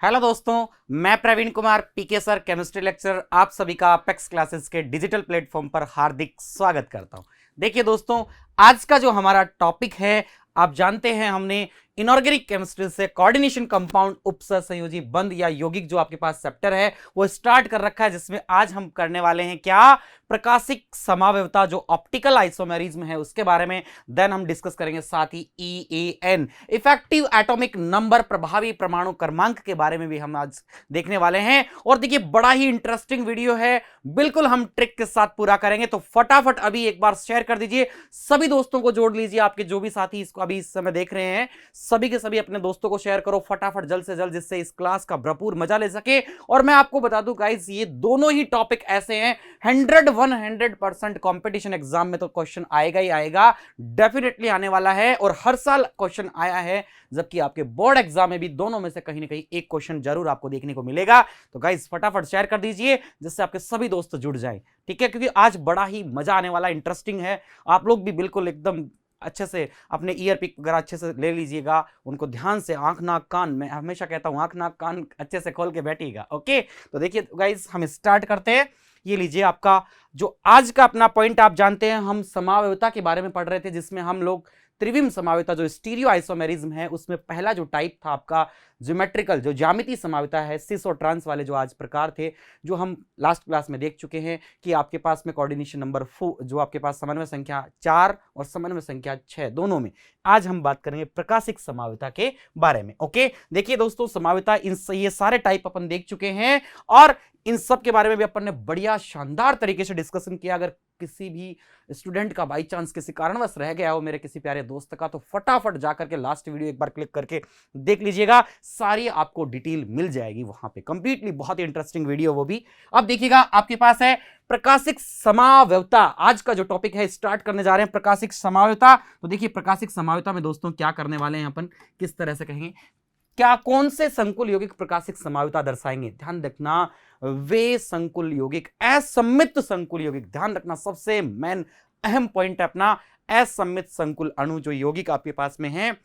Hello दोस्तों, मैं Praveen Kumar PK sir chemistry lecturer आप सभी का अपेक्स क्लासेस के डिजिटल प्लेटफॉर्म पर हार्दिक स्वागत करता हूं। देखिए दोस्तों, आज का जो हमारा टॉपिक है, आप जानते हैं हमने इनऑर्गेनिक केमिस्ट्री से कोऑर्डिनेशन कंपाउंड उपसहसंयोजी बंध या यौगिक जो आपके पास चैप्टर है वो स्टार्ट कर रखा है, जिसमें आज हम करने वाले हैं क्या, प्रकाशिक समावयवता जो ऑप्टिकल आइसोमेरिज्म है उसके बारे में। देन हम डिस्कस करेंगे साथ ही EAN इफेक्टिव एटॉमिक नंबर प्रभावी परमाणु क्रमांक के बारे में भी हम आज देखने वाले हैं। और देखिए बड़ा ही इंटरेस्टिंग वीडियो है, बिल्कुल हम ट्रिक के साथ पूरा करेंगे, तो फटाफट अभी एक बार शेयर कर दीजिए, सभी दोस्तों को जोड़ लीजिए। आपके जो भी साथी इसको अभी इस समय देख रहे हैं सभी के सभी अपने दोस्तों को शेयर करो फटाफट जल्द से जल्द, जिससे इस क्लास का भरपूर मजा ले सके। और मैं आपको बता दूं गाइस, ये दोनों ही टॉपिक ऐसे हैं 100% कंपटीशन एग्जाम में तो क्वेश्चन आएगा ही आएगा, डेफिनेटली आने वाला है, और हर साल क्वेश्चन आया है, जबकि आपके बोर्ड एग्जाम में भी दोनों में से कहीं ना कहीं एक क्वेश्चन जरूर आपको देखने को मिलेगा। तो गाइस फटाफट शेयर कर दीजिए जिससे आपके सभी दोस्त जुड़ जाएं, ठीक है, क्योंकि आज बड़ा ही मजा आने वाला, इंटरेस्टिंग है। आप लोग भी बिल्कुल एकदम अच्छे से अपने ईयर पिक वगैरह अच्छे से ले लीजिएगा, उनको ध्यान से, आंख नाक कान, मैं हमेशा कहता हूं आंख नाक कान अच्छे से खोल के बैठिएगा। ओके, तो देखिए गाइस हम स्टार्ट करते हैं। ये लीजिए आपका जो आज का अपना पॉइंट, आप जानते हैं हम समावयवता के बारे में पढ़ रहे थे, जिसमें हम लोग त्रिविम समावयवता जो स्टीरियो आइसोमेरिज्म है उसमें पहला जो टाइप था आपका ज्योमेट्रिकल जो ज्यामितीय समावयवता है, सिस और ट्रांस वाले जो आज प्रकार थे, जो हम लास्ट क्लास में देख चुके हैं कि आपके पास में कोऑर्डिनेशन नंबर 4 जो आपके पास समन्वय संख्या 4 और समन्वय संख्या 6 दोनों में। आज हम बात करेंगे प्रकाशिक समावयवता के बारे में। ओके, देखिए दोस्तों, समावयवता ये सारे टाइप अपन देख चुके हैं और इन सब के बारे में भी अपन ने बढ़िया शानदार तरीके से डिस्कशन किया। अगर किसी भी स्टूडेंट का बाई चांस किसी कारणवश रह गया हो मेरे किसी प्यारे दोस्त का, तो फटाफट जाकर के लास्ट वीडियो एक बार क्लिक करके देख लीजिएगा, सारी आपको डिटेल मिल जाएगी वहां पे कंप्लीटली, बहुत ही इंटरेस्टिंग वीडियो वो भी। अब देखिएगा आपके पास है प्रकाशिक समावयवता, आज का जो टॉपिक है स्टार्ट करने जा रहे हैं प्रकाशिक समावयवता। तो देखिए प्रकाशिक समावयवता में दोस्तों क्या करने वाले हैं अपन, किस तरह से कहेंगे, क्या कौन से संकुल यौगिक प्रकाशिक समावयवता दर्शाएंगे। ध्यान रखना, वे संकुल यौगिक, असम्मित संकुल यौगिक, ध्यान रखना सबसे मेन अहम पॉइंट है अपना, असम्मित संकुल अणु जो यौगिक आपके पास में है,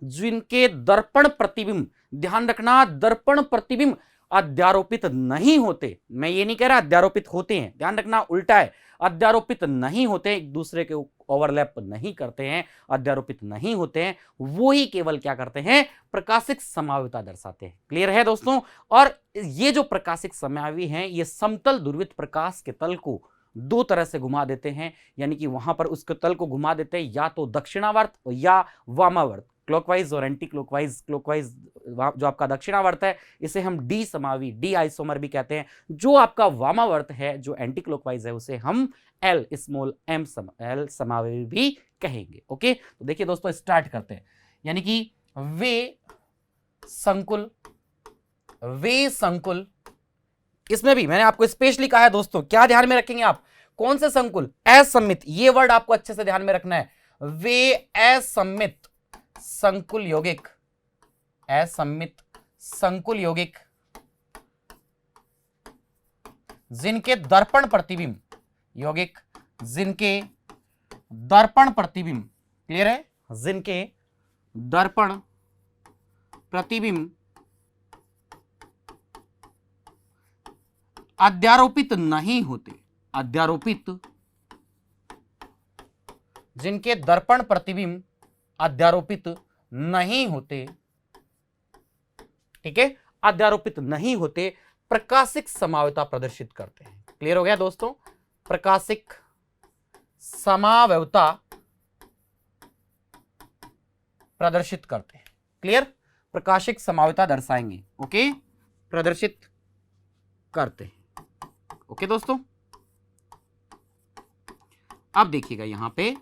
जिनके दर्पण प्रतिबिंब, ध्यान रखना दर्पण प्रतिबिंब अध्यारोपित नहीं होते। मैं ये नहीं कह रहा अध्यारोपित होते हैं, ध्यान रखना उल्टा है, अध्यारोपित नहीं होते, एक दूसरे के ओवरलैप नहीं करते हैं, अध्यारोपित नहीं होते हैं, वो ही केवल क्या करते हैं, प्रकाशिक समावयवता दर्शाते हैं। क्लियर है दोस्तों। और ये जो प्रकाशिक समावयवी हैं, ये समतल ध्रुवित प्रकाश के तल को दो तरह से घुमा देते हैं, यानी कि वहां पर उसके तल को घुमा देते हैं या तो दक्षिणावर्त या वामावर्त, क्लॉकवाइज और एंटी क्लॉकवाइज। क्लॉकवाइज जो आपका दक्षिणावर्त है इसे हम डी समावी, डी आइसोमर भी कहते हैं। जो आपका वामावर्त है जो एंटी क्लॉकवाइज है उसे हम एल स्मॉल एम एल समावी भी कहेंगे। ओके, तो देखिए दोस्तों स्टार्ट करते हैं, यानी कि वे संकुल, इसमें भी मैंने आपको स्पेशली कहा है दोस्तों, क्या ध्यान में रखेंगे आप, कौन से संकुल, असम्मित, ये वर्ड आपको अच्छे से ध्यान में रखना है, वे असम्मित संकुल यौगिक, असम्मित संकुल यौगिक जिनके दर्पण प्रतिबिंब, यौगिक जिनके दर्पण प्रतिबिंब, क्लियर है, जिनके दर्पण प्रतिबिंब अध्यारोपित नहीं होते, अध्यारोपित, जिनके दर्पण प्रतिबिंब अध्यारोपित नहीं होते, ठीक है, अध्यारोपित नहीं होते, प्रकाशिक समावयवता प्रदर्शित करते हैं। क्लियर हो गया दोस्तों, प्रकाशिक समावयवता प्रदर्शित करते हैं। क्लियर, प्रकाशिक समावयवता दर्शाएंगे, ओके, प्रदर्शित करते हैं। ओके दोस्तों, अब देखिएगा यहां पे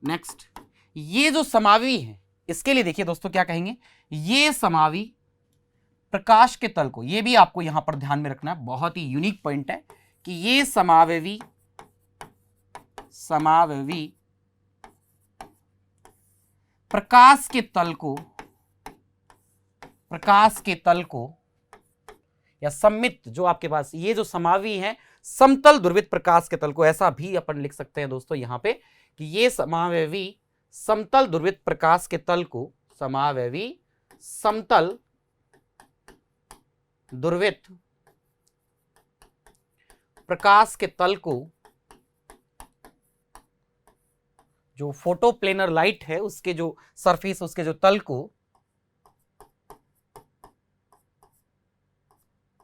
नेक्स्ट, ये जो समावी है इसके लिए देखिए दोस्तों क्या कहेंगे, ये समावी प्रकाश के तल को, ये भी आपको यहां पर ध्यान में रखना, बहुत ही यूनिक पॉइंट है कि ये समावयवी प्रकाश के तल को या सम्मित, जो आपके पास ये जो समावी है समतल ध्रुवित प्रकाश के तल को, ऐसा भी अपन लिख सकते हैं दोस्तों यहां पे कि ये समावयवी समतल ध्रुवित प्रकाश के तल को, समावयवी समतल ध्रुवित प्रकाश के तल को, जो फोटोप्लेनर लाइट है उसके जो सरफेस, उसके जो तल को,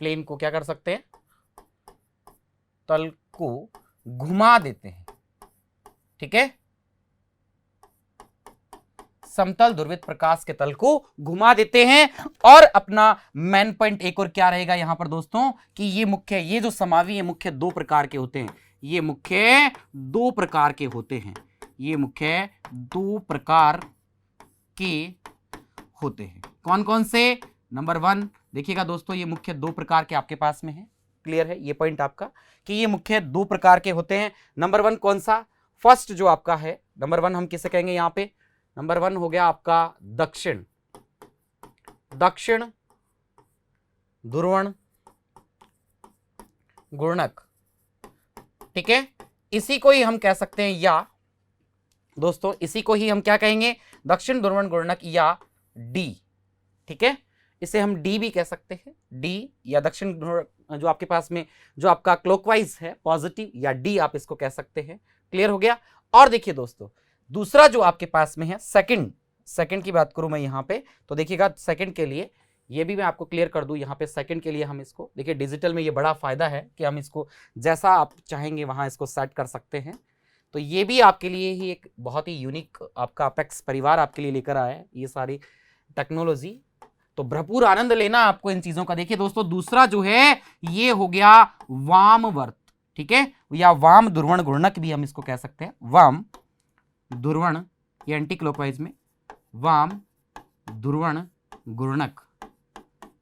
प्लेन को क्या कर सकते हैं, तल को घुमा देते हैं। ठीक है, समतल ध्रुवित प्रकाश के तल को घुमा देते हैं। और अपना मेन पॉइंट एक और क्या रहेगा यहां पर दोस्तों, कि ये मुख्य, ये जो समावी है मुख्य दो प्रकार के होते हैं, ये मुख्य दो प्रकार के होते हैं, ये मुख्य दो प्रकार के होते हैं। कौन कौन से? नंबर 1 देखिएगा दोस्तों, ये मुख्य दो प्रकार के आपके पास में है। क्लियर है ये पॉइंट आपका, कि ये मुख्य दो प्रकार के होते हैं। नंबर 1 कौन सा? फर्स्ट जो आपका है नंबर 1, हम किसे कहेंगे यहां पे? नंबर 1 हो गया आपका दक्षिण ध्रुवण घूर्णक। ठीक है, इसी को ही हम कह सकते हैं, या दोस्तों इसी को ही हम क्या कहेंगे? दक्षिण ध्रुवण घूर्णक या डी। ठीक है, इसे हम डी भी कह सकते हैं, डी या दक्षिण जो आपके पास में जो आपका क्लॉकवाइज है पॉजिटिव, या डी आप इसको कह सकते हैं। क्लियर हो गया? और देखिए दोस्तों, दूसरा जो आपके पास में है सेकंड की बात करूं मैं यहां पे, तो देखिएगा सेकंड के लिए ये भी मैं आपको क्लियर कर दूं। यहां पे सेकंड के लिए हम इसको देखिए, डिजिटल में ये बड़ा फायदा है कि हम इसको जैसा आप चाहेंगे वहां इसको सेट कर सकते हैं। तो ये भी आपके लिए ही एक बहुत ही यूनिक आपका अपेक्स परिवार आपके लिए लेकर आया है ये सारी टेक्नोलॉजी। तो भरपूर आनंद लेना आपको इन चीजों का। देखिए दोस्तों, दूसरा जो है ये हो गया वामवर्त। ठीक है, या वाम ध्रुवण घूर्णक भी हम इसको कह सकते हैं, वाम ध्रुवण, ये एंटी क्लॉकवाइज में वाम ध्रुवण घूर्णक।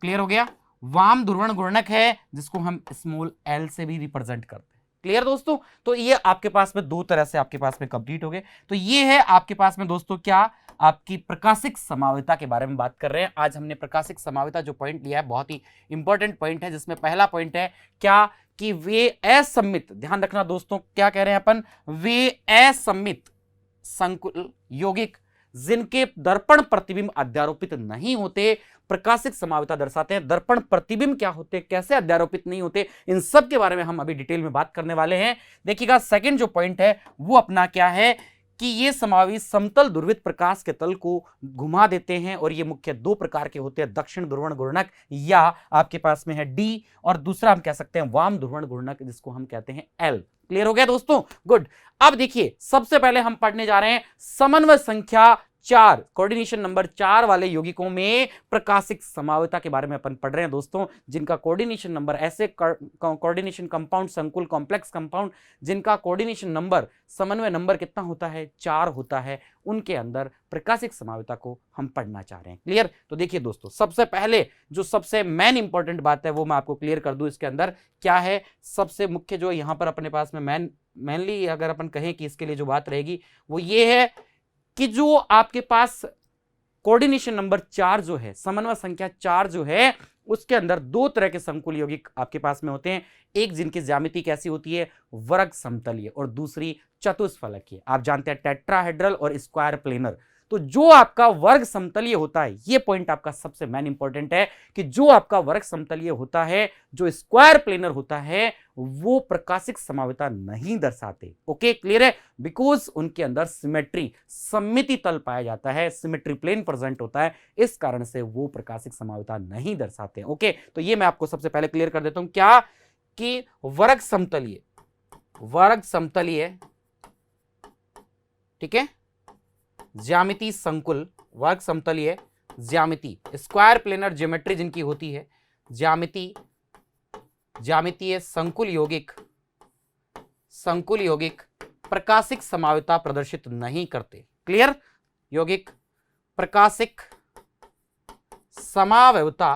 क्लियर हो गया? वाम ध्रुवण घूर्णक है जिसको हम स्मॉल एल से भी रिप्रेजेंट करते हैं। क्लियर दोस्तों? तो ये आपके पास में दो तरह से आपके पास में कंप्लीट हो गए। तो ये है आपके पास में दोस्तों क्या, आपकी प्रकाशिक समाविता के बारे में बात कर रहे हैं। आज हमने प्रकाशिक समाविता जो पॉइंट लिया है बहुत ही इंपॉर्टेंट पॉइंट है, जिसमें पहला पॉइंट है क्या, कि वे असममित, ध्यान रखना दोस्तों, क्या कह रहे हैं अपन, वे असममित संकुल यौगिक जिनके दर्पण प्रतिबिंब अध्यारोपित नहीं होते, प्रकाशिक समाविता दर्शाते हैं। दर्पण प्रतिबिंब क्या होते, कैसे अध्यारोपित नहीं होते, इन सब के बारे में हम अभी डिटेल में बात करने वाले हैं। देखिएगा सेकंड जो पॉइंट है वो अपना क्या है, कि ये समावी समतल ध्रुवित प्रकाश के तल को घुमा देते हैं, और ये मुख्य दो प्रकार के होते हैं, दक्षिण ध्रुवण घूर्णक या आपके पास में है डी, और दूसरा हम कह सकते हैं वाम ध्रुवण घूर्णक जिसको हम कहते हैं एल। क्लियर हो गया दोस्तों? गुड। अब देखिए सबसे पहले हम पढ़ने जा रहे हैं समन्वय संख्या 4, कोऑर्डिनेशन नंबर 4 वाले यौगिकों में प्रकाशिक समाविता के बारे में अपन पढ़ रहे हैं दोस्तों, जिनका कोऑर्डिनेशन नंबर, ऐसे कोऑर्डिनेशन कंपाउंड, संकुल कॉम्प्लेक्स कंपाउंड जिनका कोऑर्डिनेशन नंबर, समन्वय नंबर कितना होता है, 4 होता है, उनके अंदर प्रकाशिक समाविता को हम पढ़ना चाह रहे हैं। क्लियर? तो देखिए दोस्तों, सबसे पहले जो सबसे मेन इंपॉर्टेंट बात है वो मैं आपको क्लियर कर दूं। इसके अंदर क्या है, सबसे मुख्य जो यहां पर अपने पास में मेनली अगर अपन कहें कि इसके लिए जो बात रहेगी वो ये है कि जो आपके पास कोऑर्डिनेशन नंबर 4 जो है, समन्वय संख्या 4 जो है, उसके अंदर दो तरह के संकुल यौगिक आपके पास में होते हैं। एक जिनकी ज्यामिति कैसी होती है, वर्ग समतलीय, और दूसरी चतुष्फलकीय। आप जानते हैं टेट्राहेड्रल और स्क्वायर प्लेनर। तो जो आपका वर्ग समतलीय होता है, ये पॉइंट आपका सबसे मेन इंपॉर्टेंट है, कि जो आपका वर्ग समतलीय होता है, जो स्क्वायर प्लेनर होता है, वो प्रकाशिक समाविता नहीं दर्शाते। ओके, क्लियर है? बिकॉज उनके अंदर सिमेट्री, सममिति तल पाया जाता है, सिमेट्री प्लेन प्रेजेंट होता है, इस कारण से वो प्रकाशिक समाविता नहीं दर्शाते। ओके, तो ये मैं आपको सबसे पहले क्लियर कर देता हूं, क्या, कि वर्ग समतलीय, ठीक है, ज्यामिति संकुल, वर्ग समतलीय ज्यामिति, स्क्वायर प्लेनर ज्योमेट्री जिनकी होती है, ज्यामितीय संकुल यौगिक प्रकाशिक समाविता प्रदर्शित नहीं करते। क्लियर? यौगिक प्रकाशिक समावयवता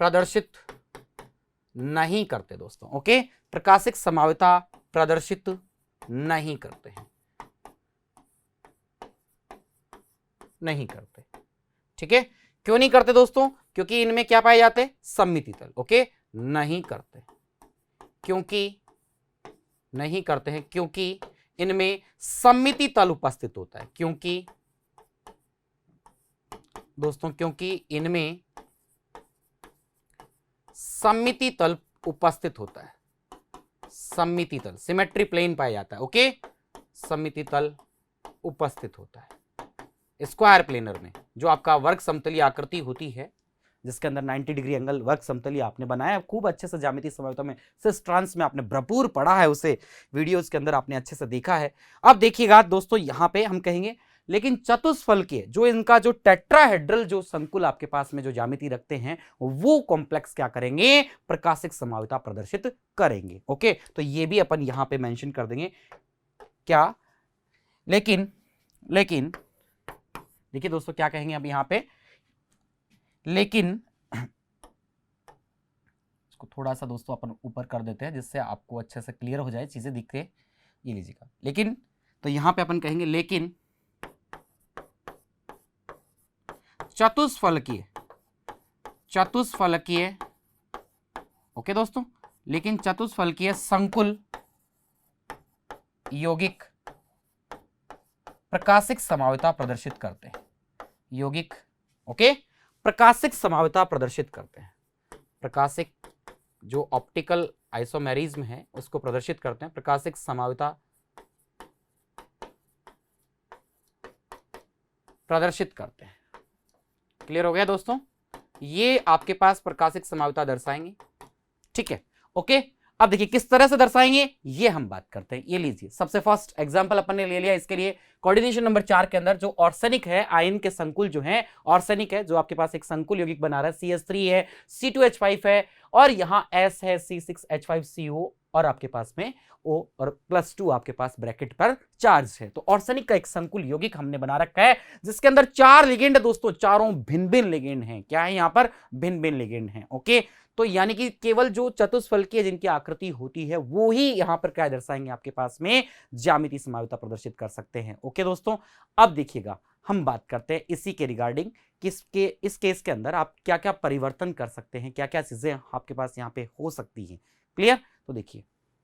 प्रदर्शित नहीं करते दोस्तों। ओके, प्रकाशिक समाविता प्रदर्शित नहीं करते हैं, नहीं करते। ठीक है, क्यों नहीं करते दोस्तों? क्योंकि इनमें क्या पाए जाते हैं, सममिति तल। ओके, नहीं करते, क्योंकि नहीं करते हैं, क्योंकि इनमें सममिति तल उपस्थित होता है, क्योंकि दोस्तों, क्योंकि इनमें सममिति तल उपस्थित होता है, सममिति तल, सिमेट्री प्लेन पाया जाता है। ओके, सममिति तल उपस्थित होता है स्क्वायर प्लेनर में। जो आपका वर्ग समतलीय आकृति होती है जिसके अंदर 90 डिग्री एंगल वर्ग समतलीय आपने बनाया है, खूब अच्छे से ज्यामितीय समझौता में सिस्ट्रांस में आपने भरपूर पढ़ा है, उसे वीडियोस के अंदर आपने अच्छे से देखा है। अब देखिएगा दोस्तों, यहां पे हम कहेंगे लेकिन चतुष्फलकीय जो इनका जो टेट्राहेड्रल जो संकुल आपके पास में जो ज्यामिति रखते हैं वो कॉम्प्लेक्स क्या करेंगे, प्रकाशिक समावता प्रदर्शित करेंगे। ओके, तो ये भी अपन यहां पे मेंशन कर देंगे क्या, लेकिन देखिए दोस्तों क्या कहेंगे अब यहां पे, लेकिन इसको थोड़ा सा दोस्तों अपन ऊपर कर देते हैं जिससे आपको अच्छे से क्लियर हो जाए, चीजें दिखते। ये लीजिएगा, लेकिन तो यहां पे अपन कहेंगे लेकिन चतुष्फलकीय ओके दोस्तों, लेकिन चतुष्फलकीय संकुल यौगिक प्रकाशिक समावता प्रदर्शित करते हैं। यौगिक ओके प्रकाशिक समावता प्रदर्शित करते हैं। प्रकाशिक जो ऑप्टिकल आइसोमेरिज्म है उसको प्रदर्शित करते हैं, प्रकाशिक समावता प्रदर्शित करते हैं। क्लियर हो गया दोस्तों, ये आपके पास प्रकाशिक समावता दर्शाएंगे। ठीक है, ओके। अब देखिए किस तरह से दर्शाएंगे ये हम बात करते हैं। ये लीजिए, सबसे फर्स्ट एग्जांपल अपन ने ले लिया इसके लिए कोऑर्डिनेशन नंबर 4 के अंदर जो ऑर्सेनिक है, आयन के संकुल जो है ऑर्सेनिक है, जो आपके पास एक संकुल यौगिक बना रहा है, CH3 है, C2H5 है और यहां S है, C6H5CO और आपके पास में O और +2 आपके पास ब्रैकेट पर चार्ज है। तो ऑर्सेनिक का एक संकुल यौगिक हमने बना रखा है जिसके अंदर 4 लिगेंड दोस्तों, चारों भिन्न भिन्न लिगेंड हैं। क्या है यहां पर, भिन्न भिन्न लिगेंड हैं। ओके, तो यानी कि केवल जो चतुष्फलकीय जिनकी आकृति होती है वो ही यहां पर क्या दर्शाएंगे, आपके पास में ज्यामितीय समावता प्रदर्शित कर सकते हैं। ओके दोस्तों, अब देखिएगा हम बात करते हैं इसी के रिगार्डिंग किसके इस केस के अंदर आप क्या क्या परिवर्तन कर सकते हैं, क्या क्या चीजें आपके पास यहां पे हो सकती हैं। क्लियर,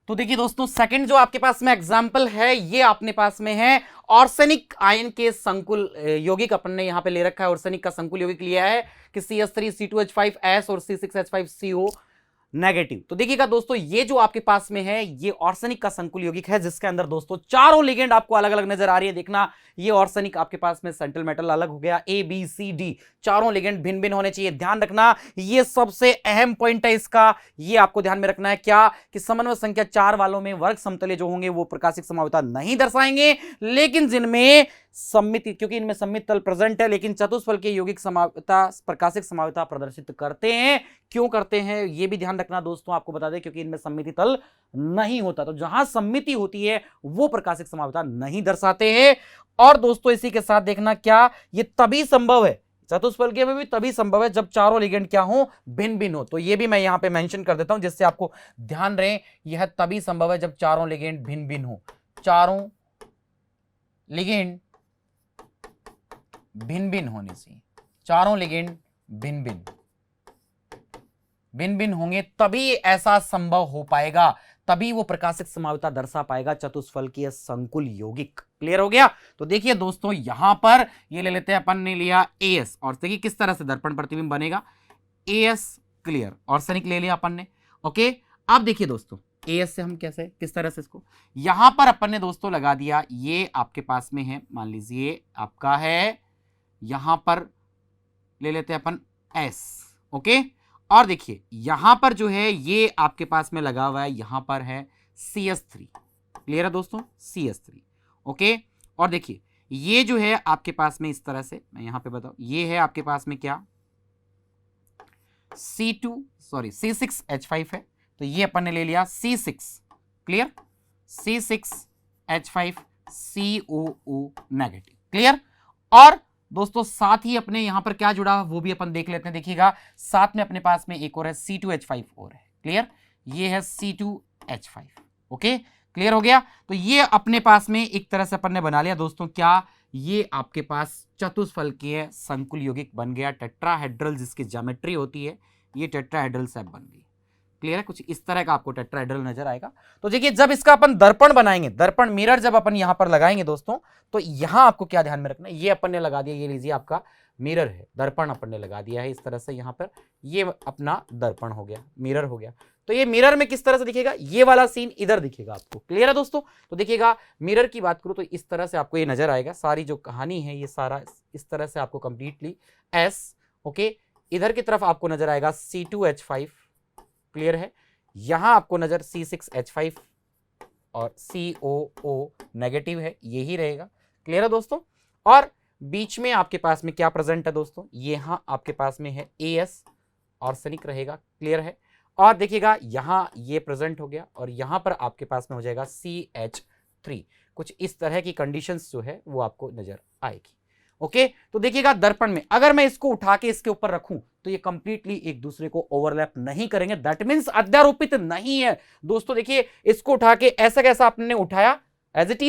तो देखिए दोस्तों, सेकंड जो आपके पास में एग्जांपल है ये अपने पास में है ऑर्सेनिक आयन के संकुल यौगिक अपन ने यहां पे ले रखा है। ऑर्सेनिक का संकुल यौगिक लिया है कि CH3 C2H5S और C6H5CO नेगेटिव। तो देखिएगा दोस्तों, ये जो आपके पास में है ये ऑर्सेनिक का संकुल यौगिक है जिसके अंदर दोस्तों चारों लिगेंड आपको अलग अलग नजर आ रही है। देखना, ये ऑर्सेनिक आपके पास में सेंट्रल मेटल अलग हो गया, ABCD चारों लिगेंड भिन्न भिन्न होने चाहिए। ध्यान रखना, ये सबसे अहम पॉइंट है इसका, ये आपको ध्यान में रखना है क्या कि समन्वय संख्या 4 वालों में वर्ग समतले जो होंगे वो प्रकाशिक समावता नहीं दर्शाएंगे, लेकिन जिनमें सममिति, क्योंकि इनमें सममित तल प्रेजेंट है, लेकिन चतुष्फलकीय यौगिक समावता प्रकाशिक समावता प्रदर्शित करते हैं। क्यों करते हैं ये भी ध्यान रखना दोस्तों, आपको बता दें क्योंकि इनमें सममिति तल नहीं होता। तो जहां सममिति होती है वो प्रकाशिक समावता नहीं दर्शाते हैं। और दोस्तों इसी के साथ देखना, क्या ये तभी संभव है, चतुष्फलकीय में भी तभी संभव है जब चारों लिगेंड क्या हो, भिन्न भिन्न हो। तो ये भी मैं यहां पे मेंशन कर देता हूं जिससे आपको ध्यान रहे, यह तभी संभव है जब चारों लिगेंड भिन्न भिन्न हो। चारों लिगेंड भिन्न भिन्न होने से, चारों लिगेंड भिन्न भिन्न होंगे तभी ऐसा संभव हो पाएगा, तभी वो प्रकाशिक समावता दर्शा पाएगा चतुष्फलकीय संकुल यौगिक। क्लियर हो गया। तो देखिए दोस्तों, यहां पर ये ले लेते हैं, अपन ने लिया AS और देखिए किस तरह से दर्पण प्रतिबिंब बनेगा, AS क्लियर, ऑर्सेनिक ले लिया अपन ने। ओके, अब देखिए दोस्तों AS से हम कैसे किस तरह से इसको यहां पर अपन ने दोस्तों लगा दिया, ये आपके पास में है, मान लीजिए आपका है, यहां पर ले लेते हैं अपन S। ओके, और देखिए यहां पर जो है ये आपके पास में लगा हुआ है, यहां पर है CH3। क्लियर है दोस्तों, CH3। ओके, और देखिए ये जो है आपके पास में इस तरह से, मैं यहां पे बताऊं, ये है आपके पास में क्या, C6H5 है, तो ये अपन ने ले लिया C6। Clear, C6H5COO negative. Clear, और दोस्तों साथ ही अपने यहां पर क्या जुड़ा वो भी अपन देख लेते हैं। देखिएगा साथ में अपने पास में एक और है C2H5 और है। क्लियर, ये है C2H5। ओके, क्लियर हो गया। तो ये अपने पास में एक तरह से अपन ने बना लिया दोस्तों, क्या ये आपके पास चतुष्फलकीय संकुल यौगिक बन गया, टेट्राहेड्रल जिसकी ज्योमेट्री होती है, ये टेट्राहेड्रल शेप बन गई। क्लियर है, कुछ इस तरह का आपको टेट्राहेड्रल नजर आएगा। तो देखिए जब इसका अपन दर्पण बनाएंगे, दर्पण मिरर जब अपन यहां पर लगाएंगे दोस्तों, तो यहां आपको क्या ध्यान में रखना है, ये अपन ने लगा दिया, ये लीजिए आपका मिरर है, दर्पण अपन ने लगा दिया है इस तरह से यहां पर, ये अपना दर्पण हो गया, मिरर हो गया। तो ये मिरर में किस तरह से दिखेगा, ये वाला सीन इधर दिखेगा आपको। क्लियर है दोस्तों। तो देखिएगा मिरर की बात करूं तो इस तरह से आपको ये नजर आएगा, सारी जो कहानी है ये सारा इस तरह से आपको कंप्लीटली एस, ओके, इधर की तरफ आपको नजर आएगा C2H5, क्लियर है, यहां आपको नजर C6H5 और COO नेगेटिव है, यही रहेगा। क्लियर है दोस्तों। और बीच में आपके पास में क्या प्रेजेंट है दोस्तों, यहां आपके पास में है AS आर्सेनिक रहेगा। क्लियर है। और देखिएगा यहां ये प्रेजेंट हो गया और यहां पर आपके पास में हो जाएगा CH3। कुछ इस तरह की कंडीशंस जो है वो आपको नजर आएगी। ओके, तो देखिएगा दर्पण में अगर मैं इसको उठा के इसके ऊपर रखूं तो ये कंप्लीटली एक दूसरे को ओवरलैप नहीं करेंगे, दैट मींस अध्यारोपित नहीं है दोस्तों। देखिए इसको उठा के ऐसा कैसा आपने उठाया, एज इट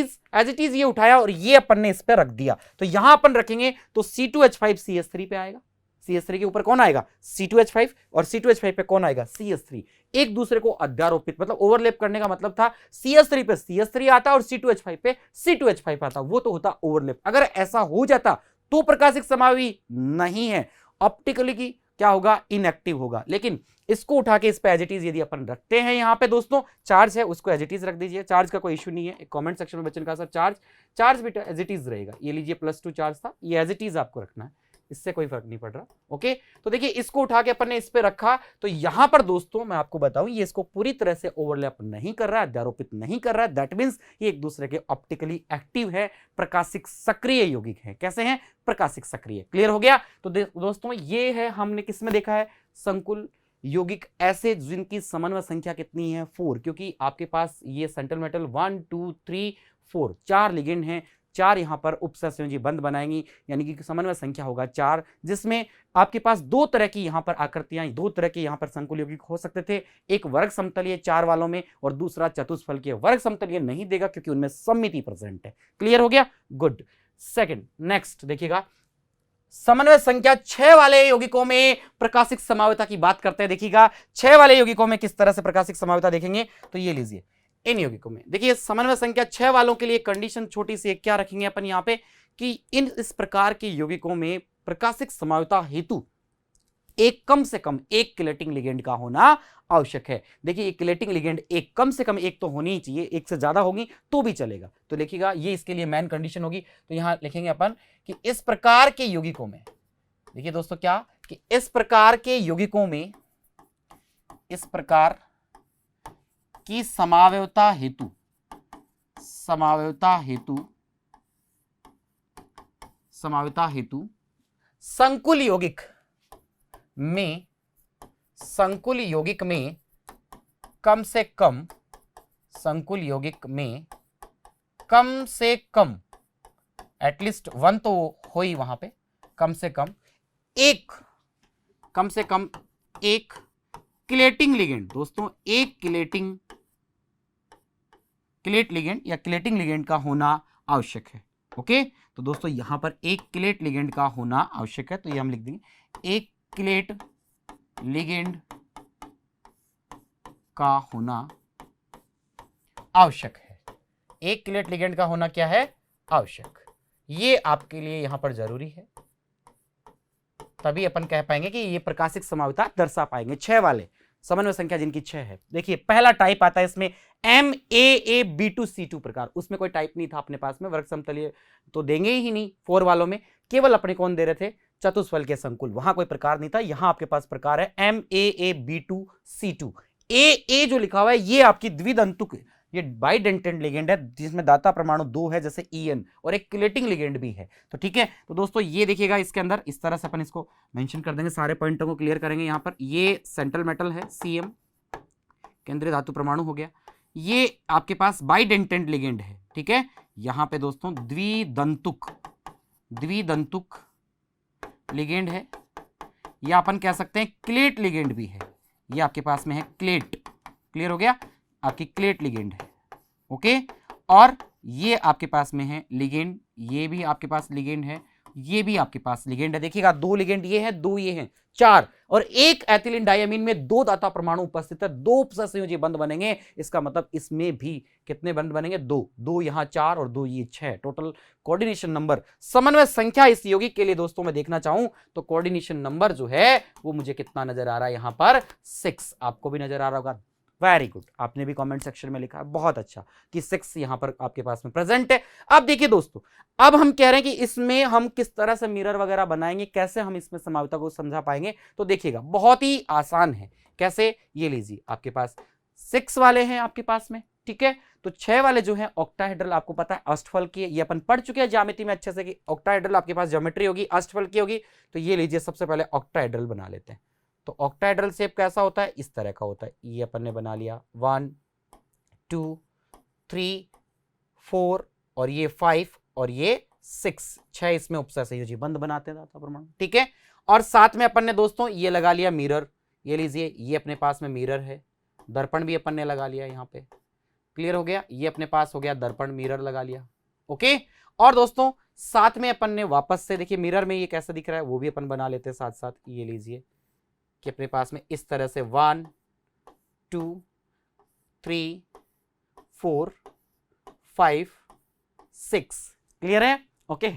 इज ये उठाया और ये अपन ने इस पे रख दिया, तो यहां अपन रखेंगे तो C2H5 CH3 पे आएगा, CH3 के ऊपर कौन आएगा, C2H5, और C2H5 पे कौन आएगा, CH3। एक दूसरे को अध्यारोपित मतलब ओवरलैप करने का मतलब था CH3 पे CH3 आता और C2H5 पे C2H5 आता, वो तो होता ओवरलैप। अगर ऐसा हो जाता तो प्रकाशिक समावि नहीं है, ऑप्टिकली की क्या होगा, इनएक्टिव होगा। लेकिन इसको उठा के इस पे एज इट इज यदि अपन रखते हैं, यहाँ पे दोस्तों चार्ज है उसको एज इट इज रख दीजिए, चार्ज का कोई इश्यू नहीं है। एक कमेंट सेक्शन में बच्चन का सर चार्ज बेटा एज इट इज रहेगा, ये लीजिए +2 चार्ज था, ये एज इट इज आपको रखना है, इससे कोई फर्क नहीं पड़ रहा। ओके, तो देखिए इसको उठा के अपन ने इस पे रखा, तो यहां पर दोस्तों मैं आपको बताऊं ये इसको पूरी तरह से ओवरलैप नहीं कर रहा है, अध्यारोपित नहीं कर रहा है, दैट मींस ये एक दूसरे के ऑप्टिकली एक्टिव है, प्रकाशिक सक्रिय यौगिक है। कैसे हैं, प्रकाशिक सक्रिय। क्लियर हो गया। तो दोस्तों ये है, हमने किसमें देखा है, संकुल यौगिक ऐसे जिनकी समन्वय संख्या कितनी है, 4, क्योंकि आपके पास ये सेंट्रल मेटल 1 2 3 4 4 लिगेंड हैं, 4 यहां पर उपसंयोजी बंध बनाएंगी, यानी कि समन्वय संख्या होगा 4, जिसमें आपके पास 2 तरह की यहां पर आकृतियां, 2 तरह के यहां पर संकुल यौगिक हो सकते थे, एक वर्ग समतलीय 4 वालों में और दूसरा चतुष्फलकीय। वर्ग समतलीय नहीं देगा क्योंकि उनमें सममिति प्रेजेंट है। क्लियर हो गया, गुड। सेकंड, नेक्स्ट देखिएगा समन्वय संख्या 6 वाले यौगिकों में प्रकाशिक समावयता की बात करते हैं। देखिएगा 6 वाले यौगिकों में किस तरह से प्रकाशिक समावयता देखेंगे, तो ये लीजिए इन यौगिकों में देखिए समन्वय संख्या 6 वालों के लिए कंडीशन छोटी सी क्या रखेंगे अपन यहां पे कि इस प्रकार के यौगिकों में प्रकाशिक समावयता हेतु एक कम से कम एक किलेटिंग लिगेंड का होना आवश्यक है। देखिए किलेटिंग लिगेंड एक कम से कम एक तो होनी ही चाहिए, एक से ज्यादा होगी तो भी चलेगा। तो देखिएगा ये इसके लिए मेन कंडीशन होगी। तो यहां लिखेंगे अपन कि इस प्रकार के यौगिकों में, देखिए दोस्तों क्या कि इस प्रकार के यौगिकों में इस प्रकार की समावयता हेतु संकुल यौगिक में कम से कम एटलीस्ट 1 तो हो ही वहां पे, कम से कम एक किलेटिंग लिगेंड दोस्तों, एक किलेट लिगेंड या किलेटिंग लिगेंड का होना आवश्यक है। ओके, तो दोस्तों यहां पर एक किलेट लिगेंड का होना आवश्यक है, तो ये हम लिख देंगे एक किलेट लिगेंड का होना आवश्यक है। एक किलेट लिगेंड का होना क्या है, आवश्यक। ये आपके लिए यहां पर जरूरी है, तभी अपन कह पाएंगे कि ये प्रकाशिक समावयता दर्शा पाएंगे। 6 वाले समन्वय संख्या जिनकी 6 है। देखिए पहला टाइप आता है इसमें MAAB2C2 प्रकार, उसमें कोई टाइप नहीं था अपने पास में, वर्ग समतलीय तो देंगे ही नहीं। 4 वालों में केवल अपने कौन दे रहे थे, चतुष्फलकीय संकुल, वहां कोई प्रकार नहीं था। यहां आपके पास प्रकार है MAAB2C2। ए जो लिखा हुआ है ये आपकी द्विदंतुक, ये बाइडेंटेंट लिगेंड है जिसमें दाता परमाणु 2 है जैसे EN, और एक किलेटिंग लिगेंड भी है। तो ठीक है, तो दोस्तों ये देखिएगा इसके अंदर इस तरह से अपन इसको मेंशन कर देंगे, सारे पॉइंटों को क्लियर करेंगे। यहां पर ये सेंट्रल मेटल है CM, केंद्रीय धातु परमाणु हो गया। ये आपके पास बाइडेंटेंट लिगेंड है, ठीक है। यहां पे दोस्तों द्विदंतुक लिगेंड है, या अपन कह सकते हैं क्लेट लिगेंड भी है। ये आपके पास में है क्लेट, क्लियर हो गया, आपकी क्लेट लिगेंड है। ओके, और ये आपके पास में है लिगेंड, ये भी आपके पास लिगेंड है, ये भी आपके पास लिगेंड है। देखिएगा 2 लिगेंड ये है, 2 ये हैं, 4 और एक एथिलीन डायमीन में दो दाता परमाणु उपस्थित है, दो उपसंयोजी बंध बनेंगे। इसका मतलब इसमें भी कितने बंध बनेंगे? दो। दो यहां 4 और दो ये 6। टोटल कोऑर्डिनेशन नंबर, समन्वय संख्या इस यौगिक के लिए दोस्तों मैं देखना चाहूं तो कोऑर्डिनेशन नंबर जो है वो मुझे कितना नजर आ रहा है यहां पर? 6। आपको भी नजर आ रहा होगा। वेरी गुड, आपने भी कमेंट सेक्शन में लिखा है, बहुत अच्छा कि 6 यहां पर आपके पास में प्रेजेंट है। अब देखिए दोस्तों, अब हम कह रहे हैं कि इसमें हम किस तरह से मिरर वगैरह बनाएंगे, कैसे हम इसमें समावता को समझा पाएंगे। तो देखिएगा बहुत ही आसान है। कैसे? ये लीजिए, आपके पास 6 वाले हैं आपके पास में, ठीक है। तो 6 वाले जो है ऑक्टाहेड्रल, आपको पता है अष्टफल की, ये अपन पढ़ चुके हैं ज्यामिति में अच्छे से कि ऑक्टाहेड्रल आपके पास ज्योमेट्री होगी, अष्टफल की होगी। तो ये लीजिए, सबसे पहले ऑक्टाहेड्रल बना लेते हैं। तो ऑक्टाहेड्रल शेप कैसा होता है? इस तरह का होता है। ये अपन ने बना लिया 1 2 3 4 और ये 5 और ये 6। 6 इसमें उपसंयोजी बंध बनाते हैं दाता परमाणु, ठीक है। और साथ में अपन ने दोस्तों ये लगा लिया मिरर। ये लीजिए, ये अपने पास में मिरर है। दर्पण भी अपन ने लगा लिया यहाँ पे। क्लियर हो गया? ये अपने पास हो गया दर्पण, मिरर लगा लिया। ओके। और दोस्तों साथ में अपन ने वापस से देखिए मिरर में ये कैसा दिख रहा है वो भी अपन बना लेते हैं साथ साथ। ये लीजिए कि अपने पास में इस तरह से 1 2 3 4 5 6। क्लियर है? ओके।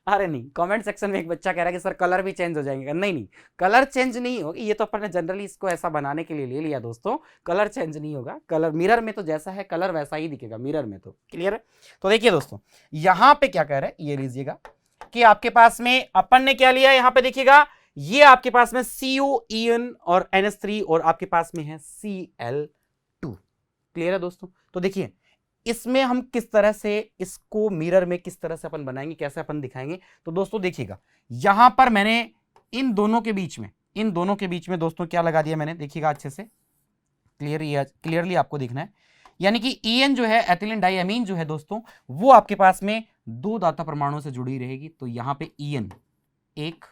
अरे नहीं, कमेंट सेक्शन में एक बच्चा कह रहा है कि सर कलर भी चेंज हो जाएंगे। नहीं नहीं, कलर चेंज नहीं होगा। ये तो अपन ने जनरली इसको ऐसा बनाने के लिए ले लिया दोस्तों, कलर चेंज नहीं होगा। कलर मिरर में तो जैसा है कलर वैसा ही दिखेगा मिरर में। तो क्लियर है? तो देखिए दोस्तों, यहां पे क्या कह रहे हैं, ये लीजिएगा कि आपके पास में अपन ने क्या लिया, यहां पे देखिएगा ये आपके पास में COEN और NH3 और आपके पास में है Cl2। क्लियर है दोस्तों? तो देखिए इसमें हम किस तरह से इसको मिरर में किस तरह से अपन बनाएंगे, कैसे अपन दिखाएंगे। तो दोस्तों देखिएगा, यहां पर मैंने इन दोनों के बीच में दोस्तों क्या लगा दिया मैंने, देखिएगा अच्छे से, क्लियरली आपको दिखना है। यानी कि EN जो है, एथिलीन डाइअमीन जो है दोस्तों, वो आपके पास में दो दाता परमाणुओं से जुड़ी रहेगी। तो यहां पे EN एक,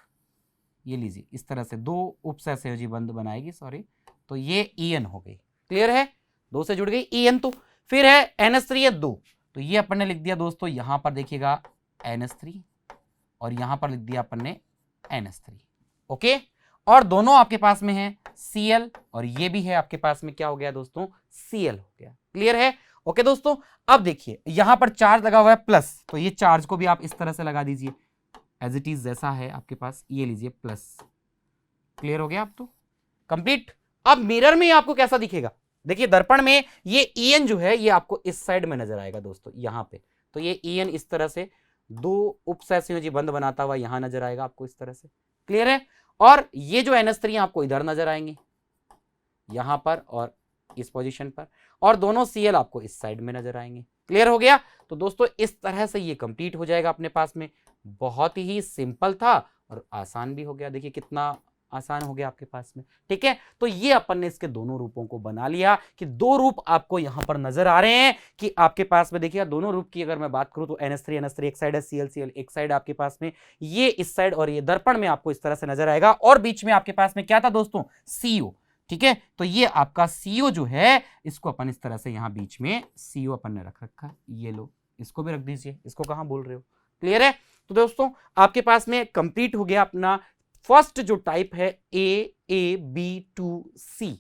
ये लीजिए इस तरह से दो उपसहसंयोजी बंध बनाएगी, सॉरी। तो ये EN हो गई। क्लियर है? दो से जुड़ गई EN। तो फिर है NH3 है 2। तो ये अपन ने लिख दिया दोस्तों, यहां पर देखिएगा NH3 और यहां पर लिख दिया अपन ने NH3। ओके। और दोनों आपके पास में है Cl और ये भी है आपके पास में क्या हो गया दोस्तों? Cl हो गया। क्लियर है? ओके दोस्तों, अब देखिए यहां पर चार्ज लगा हुआ है प्लस, तो ये चार्ज को भी आप इस तरह से लगा दीजिए एज इट इज जैसा है आपके पास। ये लीजिए प्लस। क्लियर हो गया? आप तो कंप्लीट। अब मिरर में आपको कैसा दिखेगा? देखिए दर्पण में ये EN जो है ये आपको इस साइड में नजर आएगा दोस्तों, यहां पे। तो ये EN इस तरह से दो उपसहसंयोजी बंध बनाता हुआ यहां नजर आएगा आपको इस तरह से। क्लियर है? और ये जो NH3 आपको इधर नजर आएंगे, यहां पर और इस पोजीशन पर, और दोनों Cl आपको इस साइड में नजर आएंगे। क्लियर हो गया? तो दोस्तों इस तरह से ये कंप्लीट हो जाएगा अपने पास में। बहुत ही सिंपल था और आसान भी हो गया। देखिए कितना आसान हो गया आपके पास में, ठीक है। तो ये अपन ने इसके दोनों रूपों को बना लिया कि दो रूप आपको यहां पर नजर आ रहे हैं कि आपके पास में देखिए दोनों रूप की अगर मैं बात करूं तो NH3 एक साइड है, Cl एक साइड आपके पास में, ये इस साइड, और ये दर्पण में आपको इस तरह से नजर आएगा। और बीच में आपके पास में क्या था दोस्तों? CO। ठीक है। तो ये आपका CO जो है, इसको अपन इस तरह से यहां बीच में CO अपन ने रख रखा है। ये लो, इसको भी रख दीजिए, इसको कहां बोल रहे हो? क्लियर है? तो दोस्तों आपके पास में कंप्लीट हो गया अपना फर्स्ट जो टाइप है AAB2C2।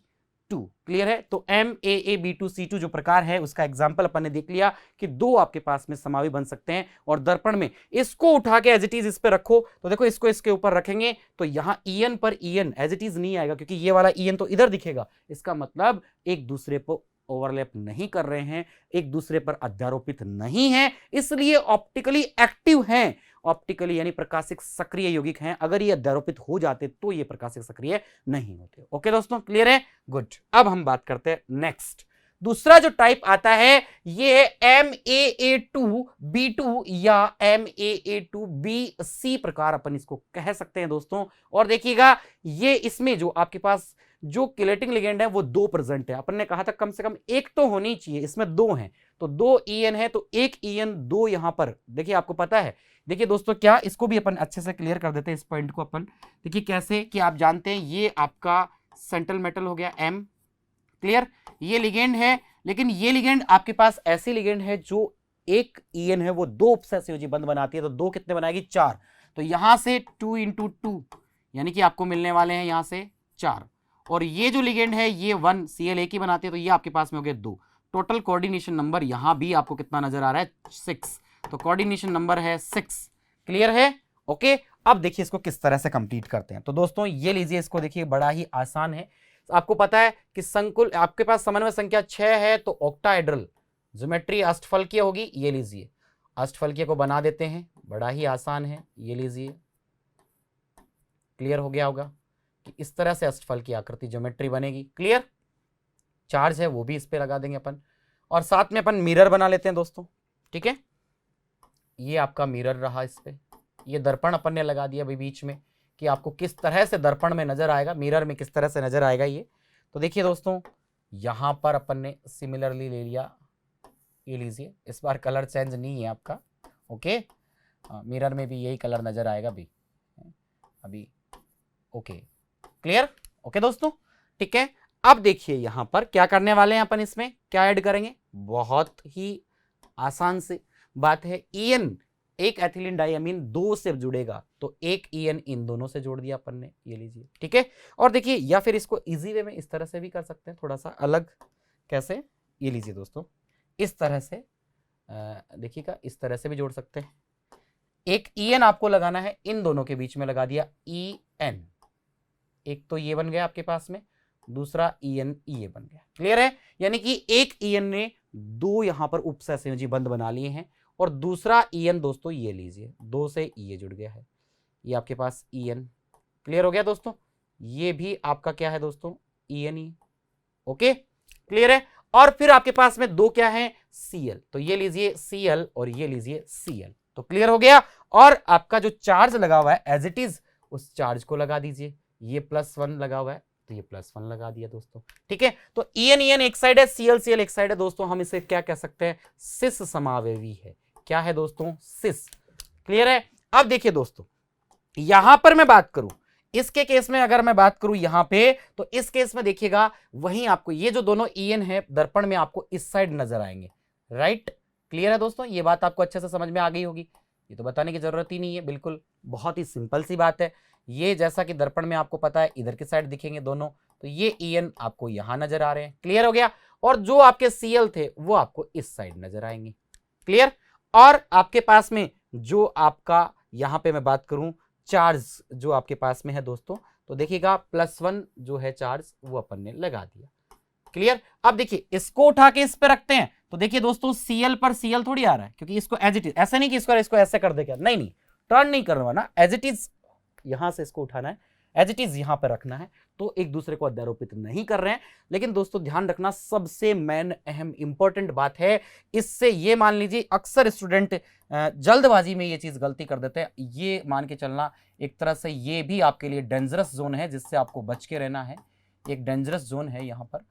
क्लियर है? तो MAAB2C2 जो प्रकार है उसका एग्जांपल अपन ने देख लिया कि दो आपके पास में समावी बन सकते हैं। और दर्पण में इसको उठा के एज इट इज इस पे रखो, तो देखो इसको इसके ऊपर रखेंगे तो यहां EN पर EN एज इट इज नहीं आएगा, क्योंकि ये वाला EN तो इधर दिखेगा। इसका मतलब एक दूसरे को ओवरलैप नहीं कर रहे हैं, एक दूसरे पर अध्यारोपित नहीं है, इसलिए ऑप्टिकली एक्टिव हैं। ऑप्टिकली यानी प्रकाशिक सक्रिय यौगिक हैं। अगर ये अध्यारोपित हो जाते तो ये प्रकाशिक सक्रिय नहीं होते। ओके दोस्तों, क्लियर है? गुड। अब हम बात करते हैं नेक्स्ट, दूसरा जो टाइप आता है ये MAA2B2 या MAA2BC प्रकार अपन इसको कह सकते हैं दोस्तों। और देखिएगा ये इसमें जो आपके पास जो किलेटिंग लिगेंड है वो दो प्रेजेंट है। अपन ने कहा था कम से कम एक तो होनी चाहिए, इसमें दो हैं। तो दो EN है तो एक EN दो यहां पर देखिए आपको पता है। देखिए दोस्तों क्या, इसको भी अपन अच्छे से क्लियर कर देते हैं इस पॉइंट को अपन। देखिए कैसे कि आप जानते हैं ये आपका सेंट्रल मेटल हो गया M। क्लियर? ये लिगेंड है, लेकिन ये लिगेंड आपके पास ऐसी लिगेंड है जो एक EN है वो दो उपसहसंयोजी बंध बनाती है। तो दो कितने बनाएगी? 4। तो यहां से 2 × 2 यानी कि आपको मिलने वाले हैं यहां से 4, और ये जो लिगेंड है ये 1 Cl एक ही बनाते हैं, तो ये आपके पास में हो गए 2। टोटल कोऑर्डिनेशन नंबर यहां भी आपको कितना नजर आ रहा है 6, तो कोऑर्डिनेशन नंबर है 6। क्लियर है? ओके, अब देखिए इसको किस तरह से कंप्लीट करते हैं। तो दोस्तों ये लीजिए, इसको देखिए बड़ा ही आसान है। आपको पता है कि संकुल आपके पास समन्वय संख्या 6 है, तो ऑक्टाहेड्रल ज्योमेट्री अष्टफलकीय होगी। ये लीजिए अष्टफलकीय को बना देते हैं, बड़ा ही आसान है। ये लीजिए, क्लियर हो गया होगा कि इस तरह से अष्टफलकीय आकृति ज्योमेट्री बनेगी। क्लियर? चार्ज है वो भी इस पे लगा देंगे अपन, और साथ में अपन मिरर बना लेते हैं दोस्तों। ठीक है, ये आपका मिरर रहा, इस पे ये दर्पण अपन ने लगा दिया अभी बीच में, कि आपको किस तरह से दर्पण में नजर आएगा, मिरर में किस तरह से नजर आएगा ये। तो देखिए दोस्तों, यहां पर अपन ने सिमिलरली ले लिया, ये लीजिए, इस बार कलर चेंज नहीं है आपका। ओके, मिरर में भी यही कलर नजर आएगा अभी। Okay, clear? ओके दोस्तों, ठीक है। अब देखिए यहां पर क्या करने वाले हैं अपन, इसमें क्या ऐड करेंगे, बहुत ही आसान सी बात है। ईएन, एक एथिलीन डाइअमीन 2 से जुड़ेगा, तो एक ईएन इन दोनों से जोड़ दिया अपन ने। ये लीजिए, ठीक है। और देखिए, या फिर इसको इजी वे में इस तरह से भी कर सकते हैं, थोड़ा सा अलग। कैसे? ये लीजिए दोस्तों, इस तरह से देखिएगा, इस तरह से भी जोड़ सकते हैं। एक ईएन आपको लगाना है, इन दोनों के बीच में लगा दिया ईएन। एक तो ये बन गया आपके पास में, दूसरा ईएन ये बन गया। क्लियर है? यानी कि एक ईएन ने 2 यहां पर उपसहसंयोजी बंध बना लिए हैं, और दूसरा ईएन दोस्तों ये लीजिए, 2 से ये जुड़ गया है, ये आपके पास ईएन। क्लियर हो गया दोस्तों? ये भी आपका क्या है दोस्तों, ईएन ही। ओके, क्लियर है? और फिर आपके पास में 2 क्या है, Cl, तो ये लीजिए Cl और ये लीजिए Cl। तो क्लियर हो गया। और आपका जो चार्ज लगा हुआ है एज इट इज, उस चार्ज को लगा दीजिए। ये +1 लगा हुआ है, तो ये +1 लगा दिया दोस्तों। ठीक है, तो ईएन एक साइड है, Cl एक साइड है दोस्तों। हम इसे क्या कह सकते हैं, सिस समावेवी है। क्या है दोस्तों, सिस। क्लियर है? अब देखिए दोस्तों, यहां पर मैं बात करूं, इसके केस में अगर मैं बात करूं यहां पे, तो इस केस में देखिएगा, वहीं आपको ये जो दोनों ईएन है दर्पण में आपको इस साइड नजर आएंगे। राइट? क्लियर है दोस्तों? ये बात आपको अच्छे से समझ में आ गई होगी, ये तो बताने की जरूरत ही नहीं है, बिल्कुल बहुत ही सिंपल सी बात है। ये जैसा कि दर्पण में आपको पता है इधर की साइड दिखेंगे दोनों, तो ये ईएन आपको यहां नजर आ रहे हैं। क्लियर हो गया? और जो आपके Cl थे वो आपको इस साइड नजर आएंगे। क्लियर? और आपके पास में जो आपका यहां पे मैं बात करूं चार्ज जो आपके पास में है दोस्तों, तो देखिएगा +1 जो है चार्ज वो अपन ने लगा दिया। क्लियर? अब देखिए इसको उठा के इस पे रखते हैं, तो देखिए दोस्तों Cl पर Cl थोड़ी आ रहा है, क्योंकि इसको एज इट इज, ऐसा नहीं कि इसको ऐसे कर दे क्या, नहीं, टर्न नहीं करना ना, एज इट इज यहां से इसको उठाना है, एज इट इज यहां पर रखना है। तो एक दूसरे को अध्यारोपित नहीं कर रहे हैं, लेकिन दोस्तों ध्यान रखना, सबसे मेन अहम इंपॉर्टेंट बात है, इससे ये मान लीजिए अक्सर स्टूडेंट जल्दबाजी में ये चीज गलती कर देते हैं। ये मान के चलना एक तरह से ये भी आपके लिए डेंजरस जोन है, जिससे आपको बच के रहना है। एक डेंजरस जोन है यहाँ पर,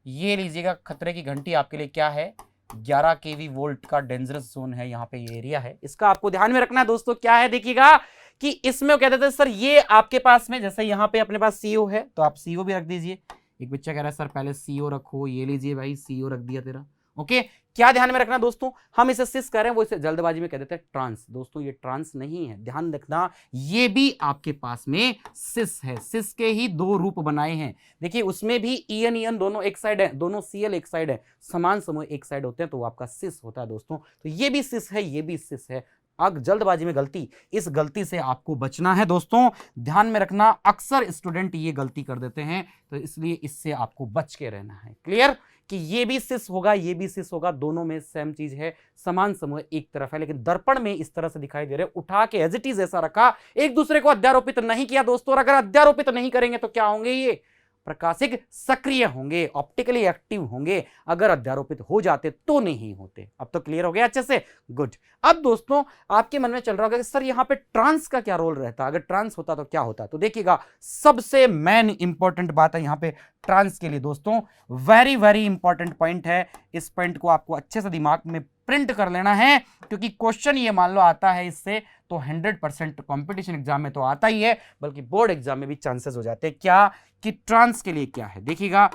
ये लीजिएगा, खतरे की घंटी आपके लिए क्या है, 11 kV वोल्ट का डेंजरस जोन है। यहाँ पे ये एरिया है, इसका आपको ध्यान में रखना है दोस्तों। क्या है देखिएगा कि इसमें वो कहते थे सर ये आपके पास में, जैसे यहाँ पे अपने पास CO है, तो आप CO भी रख दीजिए। एक बच्चा कह रहा है सर पहले CO रखो, ये लीजिए भाई CO रख दिया तेरा। ओके, क्या ध्यान में रखना दोस्तों, हम इसे सिस कर रहे हैं, वो इसे जल्दबाजी में कह देते हैं ट्रांस। दोस्तों ये ट्रांस नहीं है, ध्यान रखना, ये भी आपके पास में सिस है। सिस के ही 2 रूप बनाए हैं। देखिए उसमें भी ईएन दोनों एक साइड है, दोनों Cl एक साइड है, समान समूह एक साइड होते हैं, तो वो आपका सिस होता है दोस्तों। तो ये भी सिस है, ये भी सिस है। अब जल्दबाजी में गलती, इस गलती से आपको बचना है दोस्तों। ध्यान में रखना, अक्सर स्टूडेंट ये गलती कर देते हैं, तो इसलिए इससे आपको बच के रहना है। क्लियर? कि ये भी सिस होगा, ये भी सिस होगा, दोनों में सेम चीज है, समान समूह एक तरफ है, लेकिन दर्पण में इस तरह से दिखाई दे रहे, उठा के एज इट इज ऐसा रखा, एक दूसरे को अध्यारोपित नहीं किया दोस्तों। और अगर अध्यारोपित नहीं करेंगे तो क्या होंगे, ये प्रकाशिक सक्रिय होंगे, ऑप्टिकली एक्टिव होंगे। अगर अध्यारोपित हो जाते तो नहीं होते। अब तो क्लियर हो गया अच्छे से? गुड। अब दोस्तों आपके मन में चल रहा होगा कि सर यहाँ पे ट्रांस का क्या रोल रहता, अगर ट्रांस होता तो क्या होता। तो देखिएगा, सबसे मेन इंपॉर्टेंट बात है यहाँ पे ट्रांस के लिए दोस्तों, वेरी वेरी इंपॉर्टेंट पॉइंट है। इस पॉइंट को आपको अच्छे से दिमाग में प्रिंट कर लेना है, क्योंकि क्वेश्चन ये मान लो आता है इससे, तो 100% कंपटीशन एग्जाम में तो आता ही है, बल्कि बोर्ड एग्जाम में भी चांसेस हो जाते हैं। क्या कि ट्रांस के लिए क्या है, देखिएगा,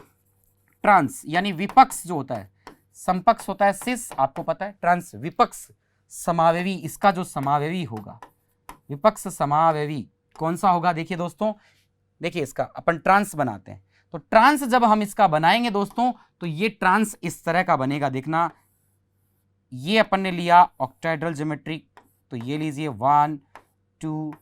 ट्रांस यानी विपक्ष जो होता है, समपक्ष होता है सिस, आपको पता है। ट्रांस विपक्ष समावेवी, इसका जो समावेवी होगा, विपक्ष समावेवी कौन सा होगा, देखिए दोस्तों, देखिए इसका अपन ट्रांस बनाते हैं, तो ट्रांस जब हम इसका बनाएंगे दोस्तों तो ये ट्रांस इस तरह का बनेगा। देखना, ये अपन ने लिया ऑक्टाहेड्रल ज्योमेट्री, तो ये लीजिए 1 2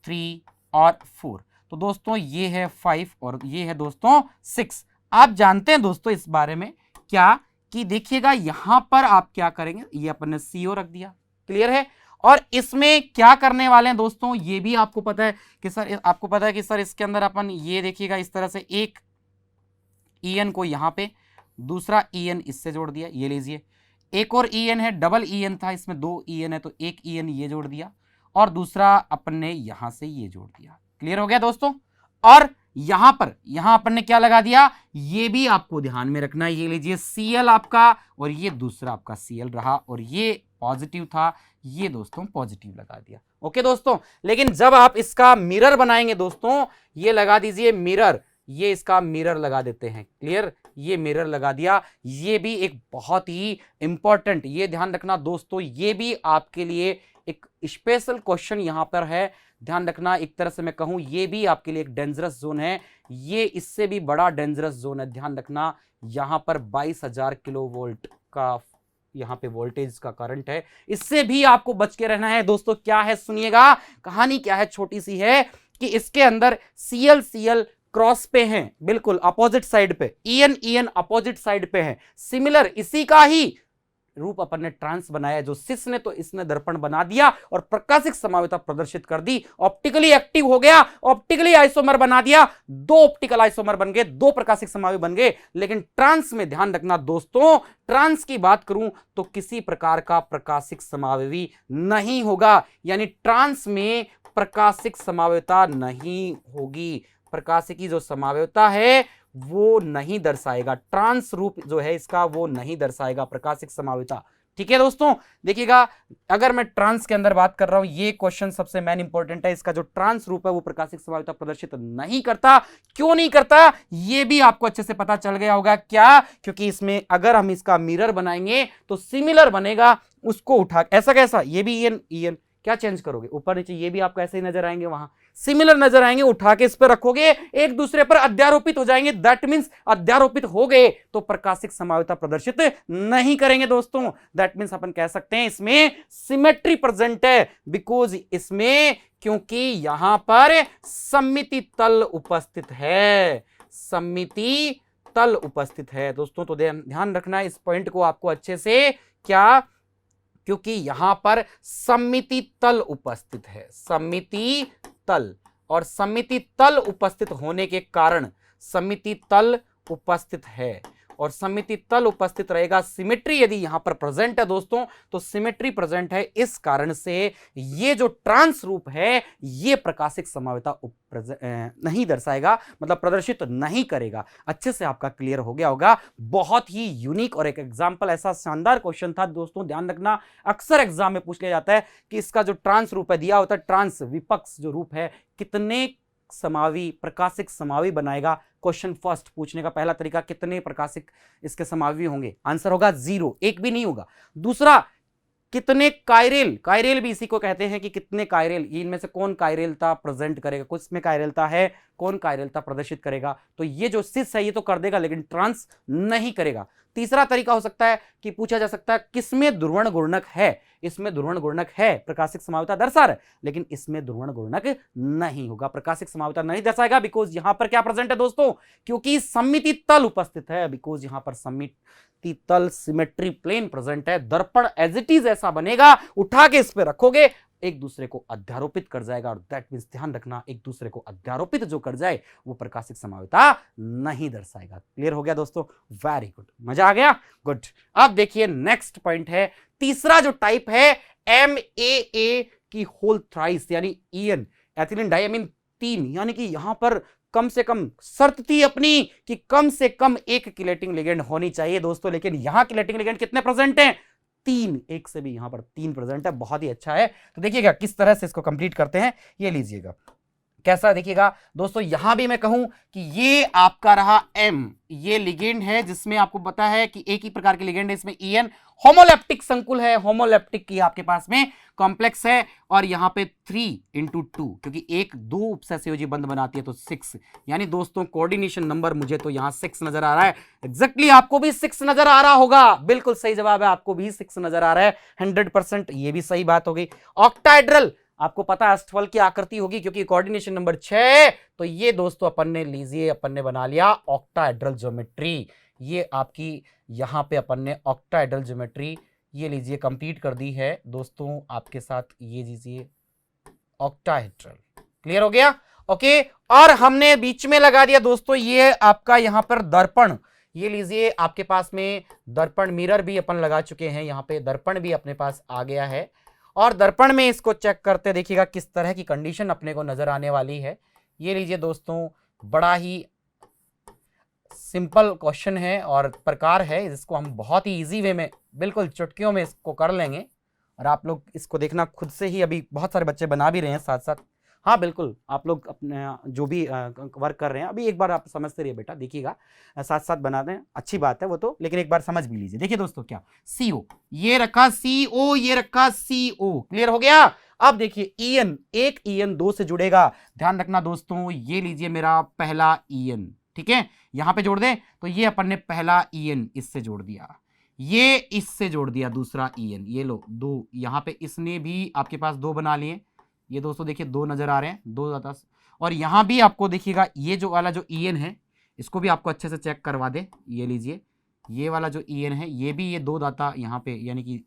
3 और 4, तो दोस्तों ये है 5 और ये है दोस्तों 6। आप जानते हैं दोस्तों इस बारे में क्या कि देखिएगा यहां पर आप क्या करेंगे, ये अपन ने CO रख दिया, क्लियर है। और इसमें क्या करने वाले हैं दोस्तों, ये भी आपको पता है कि सर, आपको पता है कि सर इसके अंदर अपन ये देखिएगा इस तरह से एक EN को यहां पे, दूसरा EN इससे जोड़ दिया, ये लीजिए एक और EN है, डबल EN था, इसमें 2 EN है, तो एक EN ये जोड़ दिया और दूसरा अपन ने यहां से ये जोड़ दिया। क्लियर हो गया दोस्तों। और यहां अपन ने क्या लगा दिया, ये भी आपको ध्यान में रखना है, ये लीजिए Cl आपका और ये दूसरा आपका Cl रहा और ये पॉजिटिव था, ये दोस्तों पॉजिटिव लगा दिया। ओके दोस्तों, लेकिन जब आप इसका मिरर बनाएंगे दोस्तों, ये लगा दीजिए मिरर, ये इसका मिरर लगा देते हैं, क्लियर, ये मिरर लगा दिया। ये भी एक बहुत ही इंपॉर्टेंट, ये ध्यान रखना दोस्तों, ये भी आपके लिए एक स्पेशल क्वेश्चन यहां पर है, ध्यान रखना। एक तरह से मैं कहूं ये भी आपके लिए एक डेंजरस जोन है, ये इससे भी बड़ा डेंजरस जोन है, ध्यान रखना। यहां पर 22,000 किलो वोल्ट का यहां पे वोल्टेज का करंट है, इससे भी आपको बच के रहना है दोस्तों। क्या है सुनिएगा, कहानी क्या है, छोटी सी है कि इसके अंदर Cl क्रॉस पे हैं, बिल्कुल अपोजिट साइड पे, EN अपोजिट साइड पे है। सिमिलर इसी का ही रूप अपन ने ट्रांस बनाया, जो सिस ने तो इसने दर्पण बना दिया और प्रकाशिक समावेता प्रदर्शित कर दी, ऑप्टिकली एक्टिव हो गया, ऑप्टिकली आइसोमर बना दिया, 2 ऑप्टिकल आइसोमर बन गए, 2 प्रकाशिक समावेश बन गए। लेकिन ट्रांस में ध्यान रखना दोस्तों, ट्रांस की बात करूं तो किसी प्रकार का प्रकाशिक समावेशी नहीं होगा, यानी ट्रांस में प्रकाशिक समावेता नहीं होगी, प्रकाशिकी जो समावेता है वो नहीं दर्शाएगा, ट्रांस रूप जो है इसका वो नहीं दर्शाएगा प्रकाशिक समावेता। ठीक है दोस्तों, देखिएगा अगर मैं ट्रांस के अंदर बात कर रहा हूं, ये क्वेश्चन सबसे मेन इंपॉर्टेंट है, इसका जो ट्रांस रूप है वो प्रकाशिक समावेता प्रदर्शित नहीं करता। क्यों नहीं करता, ये भी आपको अच्छे से पता चल गया होगा। क्या, क्योंकि इसमें अगर हम इसका मिरर बनाएंगे तो सिमिलर बनेगा, उसको उठा ऐसा कैसा, ये भी EN क्या चेंज करोगे, ऊपर नीचे ये भी आपको ऐसे ही नजर आएंगे, वहां सिमिलर नजर आएंगे, उठा के इस पर रखोगे, एक दूसरे पर अध्यारोपित हो जाएंगे। दैट मींस अध्यारोपित हो गए तो प्रकाशिक समावेता प्रदर्शित नहीं करेंगे दोस्तों। दैट मींस अपन कह सकते हैं इसमें सिमेट्री प्रेजेंट है, बिकॉज इसमें, क्योंकि यहां पर सममिति तल उपस्थित है, सममिति तल उपस्थित है दोस्तों। तो ध्यान रखना इस पॉइंट को आपको अच्छे से, क्या, क्योंकि यहां पर सममिति तल उपस्थित है, सममिति तल, और सममिति तल उपस्थित होने के कारण, सममिति तल उपस्थित है और सममिति तल उपस्थित रहेगा, सिमेट्री यदि यहां पर प्रेजेंट है दोस्तों, तो सिमेट्री प्रेजेंट है, इस कारण से ये जो ट्रांस रूप है ये प्रकाशिक समावेता नहीं दर्शाएगा, मतलब प्रदर्शित नहीं करेगा। अच्छे से आपका क्लियर हो गया होगा। बहुत ही यूनिक और एक एग्जांपल, ऐसा शानदार क्वेश्चन था दोस्तों, ध्यान रखना अक्सर एग्जाम में पूछ लिया जाता है कि इसका जो ट्रांस रूप है दिया होता है, ट्रांस विपक्ष जो रूप है कितने समावी प्रकाशिक समावी बनाएगा। क्वेश्चन फर्स्ट पूछने का पहला तरीका, कितने प्रकाशिक इसके समावी होंगे, आंसर होगा 0, एक भी नहीं होगा। दूसरा, कितने कायरेल, कायरेल भी इसी को कहते हैं कि कितने कायरेल, इनमें से कौन कायरेलता प्रेजेंट करेगा, कुछ में कायरेलता है, कौन कायरेलता प्रदर्शित करेगा। तो ये जो सिस है ये तो कर देगा लेकिन ट्रांस नहीं करेगा। तीसरा तरीका हो सकता है कि पूछा जा सकता है किसमें ध्रुवण गुणक है, इसमें ध्रुवण गुणक है, प्रकाशिक समावेता दर्शा रहा है, लेकिन इसमें ध्रुवण गुणक नहीं होगा, प्रकाशिक समावेता नहीं दर्शाएगा, बिकॉज यहां पर क्या प्रेजेंट है दोस्तों, क्योंकि सममिति तल उपस्थित है, बिकॉज यहां पर सममिति तल सिमेट्री प्लेन प्रेजेंट है। दर्पण एज इट इज ऐसा बनेगा, उठा के इस पे रखोगे, एक दूसरे को अध्यारोपित कर जाएगा, और दैट मींस ध्यान रखना एक दूसरे को अध्यारोपित जो कर जाए वो प्रकाशिक समावेता नहीं दर्शाएगा। क्लियर हो गया दोस्तों, वेरी गुड, मजा आ गया, गुड। अब देखिए नेक्स्ट पॉइंट है, तीसरा जो टाइप है MAA की होल थ्राइस, यानी EN एथिलीन डायमीन 3, यानी कि यहां पर कम से कम शर्त थी अपनी कि कम से कम एक किलेटिंग लिगेंड होनी चाहिए दोस्तों, लेकिन यहां किलेटिंग लिगेंड कितने प्रेजेंट हैं, 3, एक से भी यहां पर 3 प्रेजेंट है, बहुत ही अच्छा है। तो देखिएगा किस तरह से इसको कंप्लीट करते हैं, ये लीजिएगा। कैसा देखिएगा दोस्तों, यहां भी मैं कहूं कि ये आपका रहा M, ये लिगेंड है जिसमें आपको पता है कि एक ही प्रकार के लिगेंड है, इसमें EN होमोलेप्टिक संकुल है, होमोलेप्टिक की आपके पास में कॉम्प्लेक्स है, और यहां पे 3x2 क्योंकि एक दो उपसहसंयोजी बंध बनाती है तो 6, यानी दोस्तों कोऑर्डिनेशन नंबर मुझे तो यहां 6 नजर आ रहा है। एग्जैक्टली आपको भी 6 नजर आ रहा होगा, बिल्कुल सही जवाब है, आपको भी 6 नजर आ रहा है 100%, ये भी सही बात हो गई। ऑक्टाहेड्रल आपको पता है अष्टफल की आकृति होगी क्योंकि कोऑर्डिनेशन नंबर 6, तो ये दोस्तों अपन ने लीजिए, अपन ने बना लिया ऑक्टाहेड्रल ज्योमेट्री। ये आपकी यहां पे अपन ने ऑक्टाहेड्रल ज्योमेट्री ये लीजिए कंप्लीट कर दी है दोस्तों आपके साथ, ये लीजिए ऑक्टाहेड्रल, क्लियर हो गया। ओके, और हमने बीच में लगा दिया दोस्तों ये आपका यहां पर दर्पण, ये लीजिए आपके पास में दर्पण, मिरर भी अपन लगा चुके हैं, यहां पे दर्पण भी अपने पास आ गया है, और दर्पण में इसको चेक करते देखिएगा किस तरह की कंडीशन अपने को नजर आने वाली है। ये लीजिए दोस्तों, बड़ा ही सिंपल क्वेश्चन है और प्रकार है, जिसको हम बहुत ही इजी वे में बिल्कुल चुटकियों में इसको कर लेंगे, और आप लोग इसको देखना खुद से ही, अभी बहुत सारे बच्चे बना भी रहे हैं साथ साथ। हाँ बिल्कुल, आप लोग अपने जो भी वर्क कर रहे हैं अभी एक बार आप समझते रहिए बेटा, देखिएगा साथ साथ बना दें, अच्छी बात है वो तो, लेकिन एक बार समझ भी लीजिए। देखिए दोस्तों क्या CO, ये रखा CO, ये रखा CO, क्लियर हो गया। अब देखिए EN, एक EN 2 से जुड़ेगा, ध्यान रखना दोस्तों, ये लीजिए मेरा पहला EN, ठीक है, यहां पे जोड़ दें तो ये अपन ने पहला EN इससे जोड़ दिया, ये इससे जोड़ दिया दूसरा EN, ये लो 2, यहां पे इसने भी आपके पास 2 बना लिए, ये दोस्तों देखिए 2 नजर आ रहे हैं, 2 दाता, और यहां भी आपको देखिएगा ये जो वाला जो EN है इसको भी आपको अच्छे से चेक करवा दे, ये लीजिए ये वाला जो EN है ये भी ये 2 दाता यहां पे यानी कि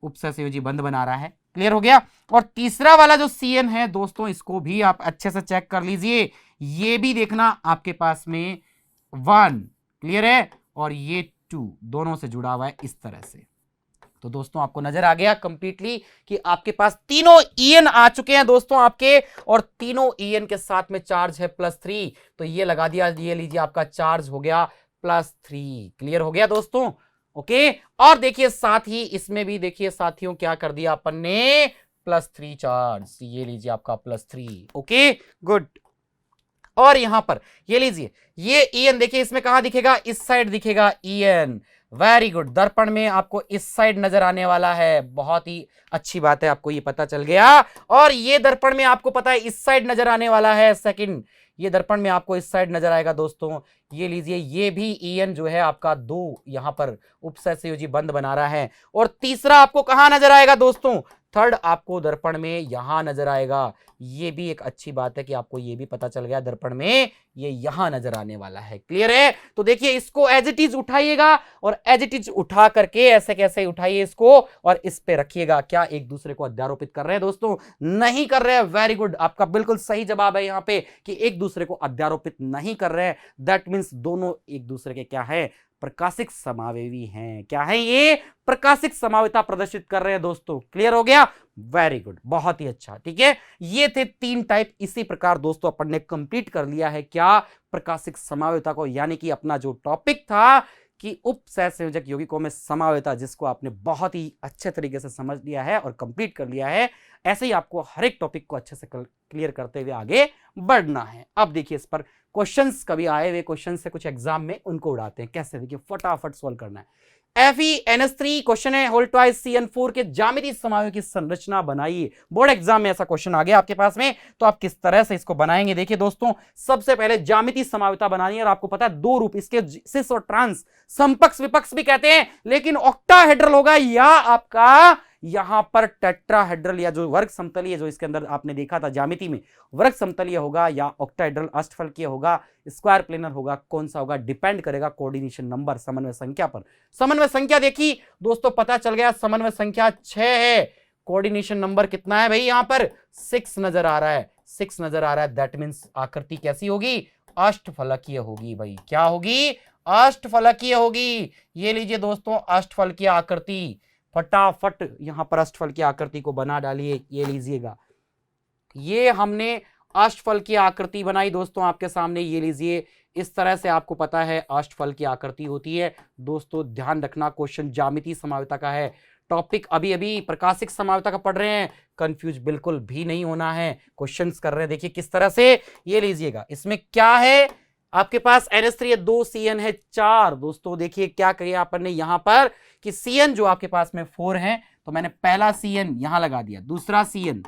उपसहसंयोजी बंध बना रहा है, क्लियर हो गया। और तीसरा वाला जो CN है दोस्तों इसको भी आप अच्छे से चेक कर लीजिए, ये भी देखना आपके पास में 1, क्लियर है, और ये 2 दोनों से जुड़ा हुआ है इस तरह से। तो दोस्तों आपको नजर आ गया कंप्लीटली कि आपके पास तीनों EN आ चुके हैं दोस्तों आपके, और तीनों EN के साथ में चार्ज है +3, तो ये लगा दिया, ये लीजिए आपका चार्ज हो गया +3, क्लियर हो गया दोस्तों। ओके, और देखिए साथ ही इसमें भी देखिए साथियों क्या कर दिया अपन ने, +3 चार्ज, ये लीजिए आपका +3, ओके गुड। और यहां पर ये लीजिए ये EN देखिए इसमें कहां दिखेगा, इस साइड दिखेगा EN, वेरी गुड, दर्पण में आपको इस साइड नजर आने वाला है, बहुत ही अच्छी बात है, आपको ये पता चल गया। और ये दर्पण में आपको पता है इस साइड नजर आने वाला है, सेकंड, ये दर्पण में आपको इस साइड नजर आएगा दोस्तों, ये लीजिए ये भी EN जो है आपका 2 यहां पर उपसहसंयोजी बंध बना रहा है। और तीसरा आपको कहां नजर आएगा दोस्तों, थर्ड आपको दर्पण में यहां नजर आएगा, ये भी एक अच्छी बात है कि आपको ये भी पता चल गया दर्पण में ये यहां नजर आने वाला है, क्लियर है। तो देखिए इसको एज इट इज उठाइएगा, और एज इट इज उठा करके ऐसे कैसे उठाइए इसको और इस पे रखिएगा। क्या एक दूसरे को अध्यारोपित कर रहे हैं दोस्तों, नहीं कर रहे हैं, वेरी गुड, आपका बिल्कुल सही जवाब है यहां पे कि एक दूसरे को अध्यारोपित नहीं कर रहे हैं, दैट मीन्स दोनों एक दूसरे के क्या है, प्रकाशिक समावेवी हैं। क्या है ये, प्रकाशिक समावेता प्रदर्शित कर रहे हैं दोस्तों, क्लियर हो गया, वेरी गुड, बहुत ही अच्छा, ठीक है। ये थे 3 टाइप, इसी प्रकार दोस्तों अपन ने कंप्लीट कर लिया है क्या, प्रकाशिक समावेता को, यानी कि अपना जो टॉपिक था कि उपसहसंयोजक यौगिकों में समावेता, जिसको आपने बहुत ही अच्छे तरीके से समझ लिया है और कंप्लीट कर लिया है। ऐसे ही आपको हर एक टॉपिक को अच्छे से क्लियर करते हुए आगे बढ़ना है। अब देखिए इस पर क्वेश्चंस कभी आए हुए क्वेश्चन से कुछ एग्जाम में, उनको उड़ाते हैं कैसे, देखिए फटाफट सॉल्व करना है। FeNH3 क्वेश्चन है, होल ट्वाइस CN4 के ज्यामितीय समायों की संरचना बनाइए। बोर्ड एग्जाम में ऐसा क्वेश्चन आ गया आपके पास में, तो आप किस तरह से इसको बनाएंगे। देखिए दोस्तों सबसे पहले ज्यामितीय समायोता बनानी है, और आपको पता है 2 रूप इसके, सिस और ट्रांस, समपक्ष विपक्ष भी कहते हैं, लेकिन ऑक्टाहेड्रल होगा या आपका यहां पर टेट्राहेड्रल, या जो वर्ग समतलीय, जो इसके अंदर आपने देखा था ज्यामिति में, वर्ग समतलीय होगा या ऑक्टाहेड्रल अष्टफलकीय होगा, स्क्वायर प्लेनर होगा, कौन सा होगा डिपेंड करेगा कोऑर्डिनेशन नंबर, समन्वय संख्या पर। समन्वय संख्या देखी दोस्तों, पता चल गया समन्वय संख्या 6 है, कोऑर्डिनेशन नंबर कितना है भाई, यहां पर 6 नजर आ रहा है, 6 नजर आ रहा है, दैट मींस आकृति कैसी होगी, अष्टफलकीय होगी भाई, क्या होगी, अष्टफलकीय होगी। ये लीजिए दोस्तों अष्टफलकीय आकृति, फटाफट यहां पर अष्टफल की आकृति को बना डालिए, ये लीजिएगा, ये हमने अष्टफल की आकृति बनाई दोस्तों आपके सामने, ये लीजिए इस तरह से आपको पता है अष्टफल की आकृति होती है। दोस्तों ध्यान रखना क्वेश्चन ज्यामितीय समावेता का है, टॉपिक अभी अभी प्रकाशिक समावता का पढ़ रहे हैं, कंफ्यूज बिल्कुल भी नहीं होना है। क्वेश्चंस कर रहे हैं, देखिए किस तरह से, ये लीजिएगा। इसमें क्या है आपके पास, NH3 है, 2 CN है 4। दोस्तों देखिए क्या किया अपन ने यहां पर कि CN जो आपके पास में 4 है, तो मैंने पहला CN यहां लगा दिया, दूसरा CN,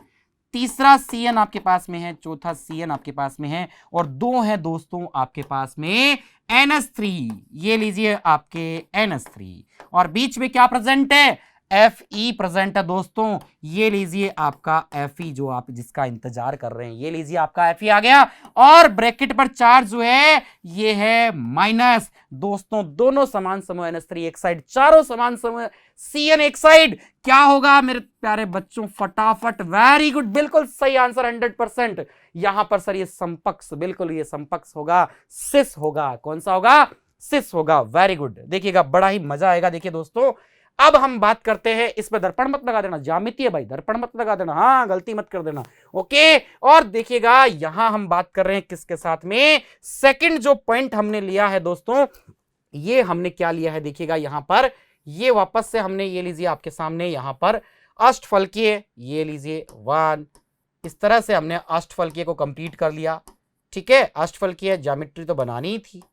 तीसरा CN आपके पास में है, चौथा CN आपके पास में है, और 2 है दोस्तों आपके पास में NH3। ये लीजिए आपके NH3, और बीच में क्या प्रेजेंट है, Fe प्रेजेंट है दोस्तों। ये लीजिए आपका Fe जो आप जिसका इंतजार कर रहे हैं, ये लीजिए आपका Fe आ गया, और ब्रैकेट पर चार्ज जो है ये है माइनस। दोस्तों दोनों समान समूह NH3 एक साइड, चारों समान समूह CN एक साइड, क्या होगा मेरे प्यारे बच्चों, फटाफट, वेरी गुड, बिल्कुल सही आंसर 100%। यहां पर सर ये समपक्ष, बिल्कुल ये समपक्ष होगा, सिस होगा, कौन सा होगा, सिस होगा, वेरी गुड। देखिएगा बड़ा ही मजा आएगा। देखिए दोस्तों अब हम बात करते हैं, इस पर दर्पण मत लगा देना, ज्यामिति है भाई, दर्पण मत लगा देना, हाँ गलती मत कर देना, ओके। और देखिएगा यहां हम बात कर रहे हैं किसके साथ में, सेकंड जो पॉइंट हमने लिया है दोस्तों, ये हमने क्या लिया है, देखिएगा यहां पर ये वापस से हमने ये लीजिए आपके सामने यहां पर अष्टफलकीय, ये लीजिए 1, इस तरह से हमने अष्टफलकीय को कंप्लीट कर लिया, ठीक है। अष्टफलकीय ज्योमेट्री तो बनानी ही थी,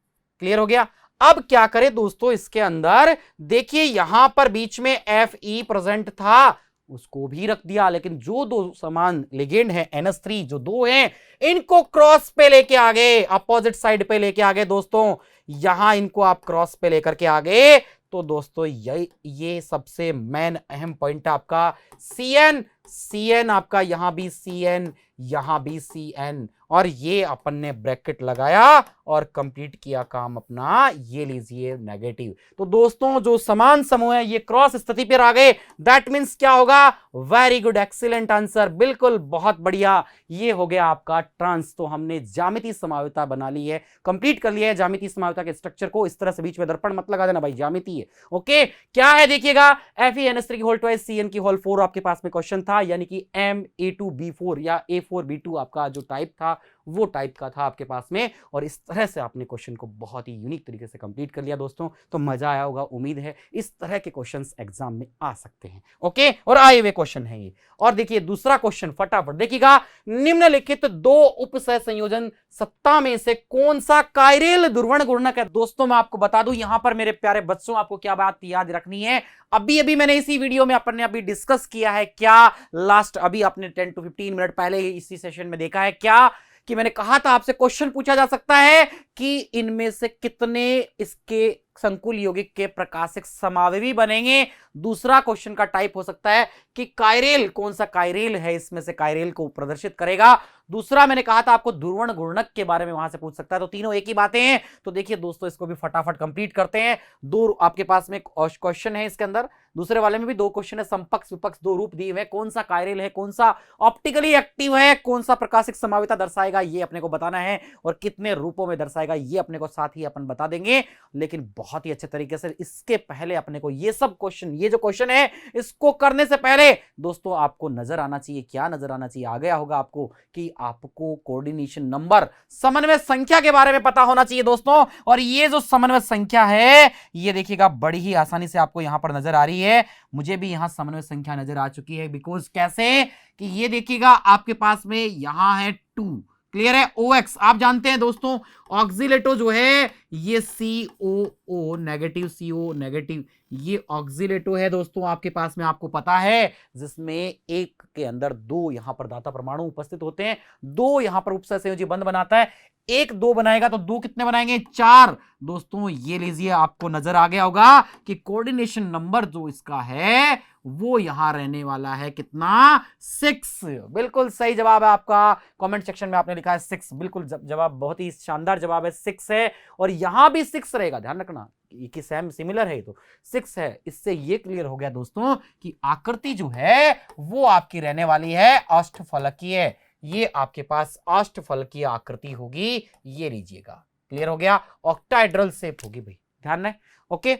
क्लियर हो गया। अब क्या करें दोस्तों, इसके अंदर देखिए यहां पर बीच में Fe प्रेजेंट था, उसको भी रख दिया, लेकिन जो दो समान लिगेंड है NH3 जो दो हैं, इनको क्रॉस पे लेके आ गए, अपोजिट साइड पे लेके आ गए दोस्तों। यहां इनको आप क्रॉस पे लेकर के आ गए, तो दोस्तों ये सबसे मेन अहम पॉइंट है आपका CN आपका, यहां भी CN, यहां भी CN, और ये अपन ने ब्रैकेट लगाया और कंप्लीट किया काम अपना, ये लीजिए नेगेटिव। तो दोस्तों जो समान समूह है ये क्रॉस स्थिति पर आ गए, दैट मींस क्या होगा, वेरी गुड, एक्सीलेंट आंसर, बिल्कुल बहुत बढ़िया, ये हो गया आपका ट्रांस। तो हमने ज्यामिति समावता बना ली है, कंप्लीट कर लिया है ज्यामिति समावता के स्ट्रक्चर को। इस तरह से बीच में दर्पण मत लगा देना भाई, ज्यामिति है, ओके। क्या है देखिएगा, FeNH3 की होल ट्वाइस CN की होल 4 आपके पास में क्वेश्चन था, यानी कि MA2B4 या A4B2 आपका जो टाइप था वो टाइप का था आपके पास में, और इस तरह से आपने क्वेश्चन को बहुत ही यूनिक तरीके से कंप्लीट कर लिया दोस्तों। तो मजा आया होगा, उम्मीद है इस तरह के क्वेश्चंस एग्जाम में आ सकते हैं, ओके। और आए हुए क्वेश्चन है ये। और देखिए दूसरा क्वेश्चन फटाफट देखिएगा, निम्नलिखित दो उपसह संयोजन सत्ता में से कौन सा कायरेल ध्रुवण गुणक है। दोस्तों मैं आपको बता दूं यहां पर मेरे प्यारे बच्चों, आपको क्या बात याद रखनी है, अभी अभी मैंने इसी वीडियो में अपन ने अभी डिस्कस किया है, क्या लास्ट अभी आपने 10 to 15 मिनट पहले इसी सेशन में देखा है क्या, कि मैंने कहा था आपसे क्वेश्चन पूछा जा सकता है कि इनमें से कितने इसके संकुल यौगिक के प्रकाशिक समावयवी बनेंगे। दूसरा क्वेश्चन का टाइप हो सकता है कि कायरेल, कौन सा कायरेल है इसमें से कायरेल को प्रदर्शित करेगा। दूसरा मैंने कहा था आपको ध्रुवण गुणक के बारे में वहां से पूछ सकता है। तो तीनों एक ही बातें हैं। तो देखिए दोस्तों इसको भी फटाफट कंप्लीट करते हैं। दो आपके पास में क्वेश्चन है इसके अंदर, दूसरे वाले में भी दो क्वेश्चन है, समपक्ष विपक्ष दो रूप दिए हुए, कौन सा कायरेल है, कौन सा ऑप्टिकली एक्टिव है, कौन सा प्रकाशिक समाविता दर्शाएगा, ये अपने को बताना है, और कितने रूपों में दर्शाएगा ये अपने को साथ ही अपन बता देंगे। लेकिन बहुत ही अच्छे तरीके से इसके पहले अपने को ये सब क्वेश्चन, ये जो क्वेश्चन है इसको करने से पहले दोस्तों आपको नजर आना चाहिए, क्या नजर आना चाहिए, आ गया होगा आपको कि आपको कोऑर्डिनेशन नंबर, समन्वय संख्या के बारे में पता होना चाहिए दोस्तों। और ये जो समन्वय संख्या है ये देखिएगा बड़ी ही आसानी से आपको यहां पर नजर आ रही है, मुझे भी यहां समन्वय संख्या नजर आ चुकी है। बिकॉज कैसे कि ये देखिएगा आपके पास में यहां है 2, क्लियर है, OX आप जानते हैं दोस्तों, ऑक्सिलेटो जो है ये COO नेगेटिव, CO नेगेटिव, ये ऑक्सिलेटो है दोस्तों आपके पास में, आपको पता है, जिसमें एक के अंदर दो यहां पर दाता परमाणु उपस्थित होते हैं, दो यहां पर उपसह संयोजी बंध बनाता है, एक दो बनाएगा तो दो कितने बनाएंगे, 4। दोस्तों ये लीजिए आपको नजर आ गया होगा कि कोऑर्डिनेशन नंबर जो इसका है वो यहां रहने वाला है कितना, 6। बिल्कुल सही जवाब है आपका, कमेंट सेक्शन में आपने लिखा है 6, बिल्कुल जवाब बहुत ही शानदार जवाब है, 6 है। और यहां भी 6 रहेगा, ध्यान रखना कि सेम सिमिलर है, तो 6 है। इससे ये क्लियर हो गया दोस्तों कि आकृति जो है वो आपकी रहने वाली है अष्टफलकीय, ये आपके पास अष्टफलकीय आकृति होगी, ये लीजिएगा, क्लियर हो गया, ऑक्टाहेड्रल शेप होगी भाई, ध्यान है, ओके।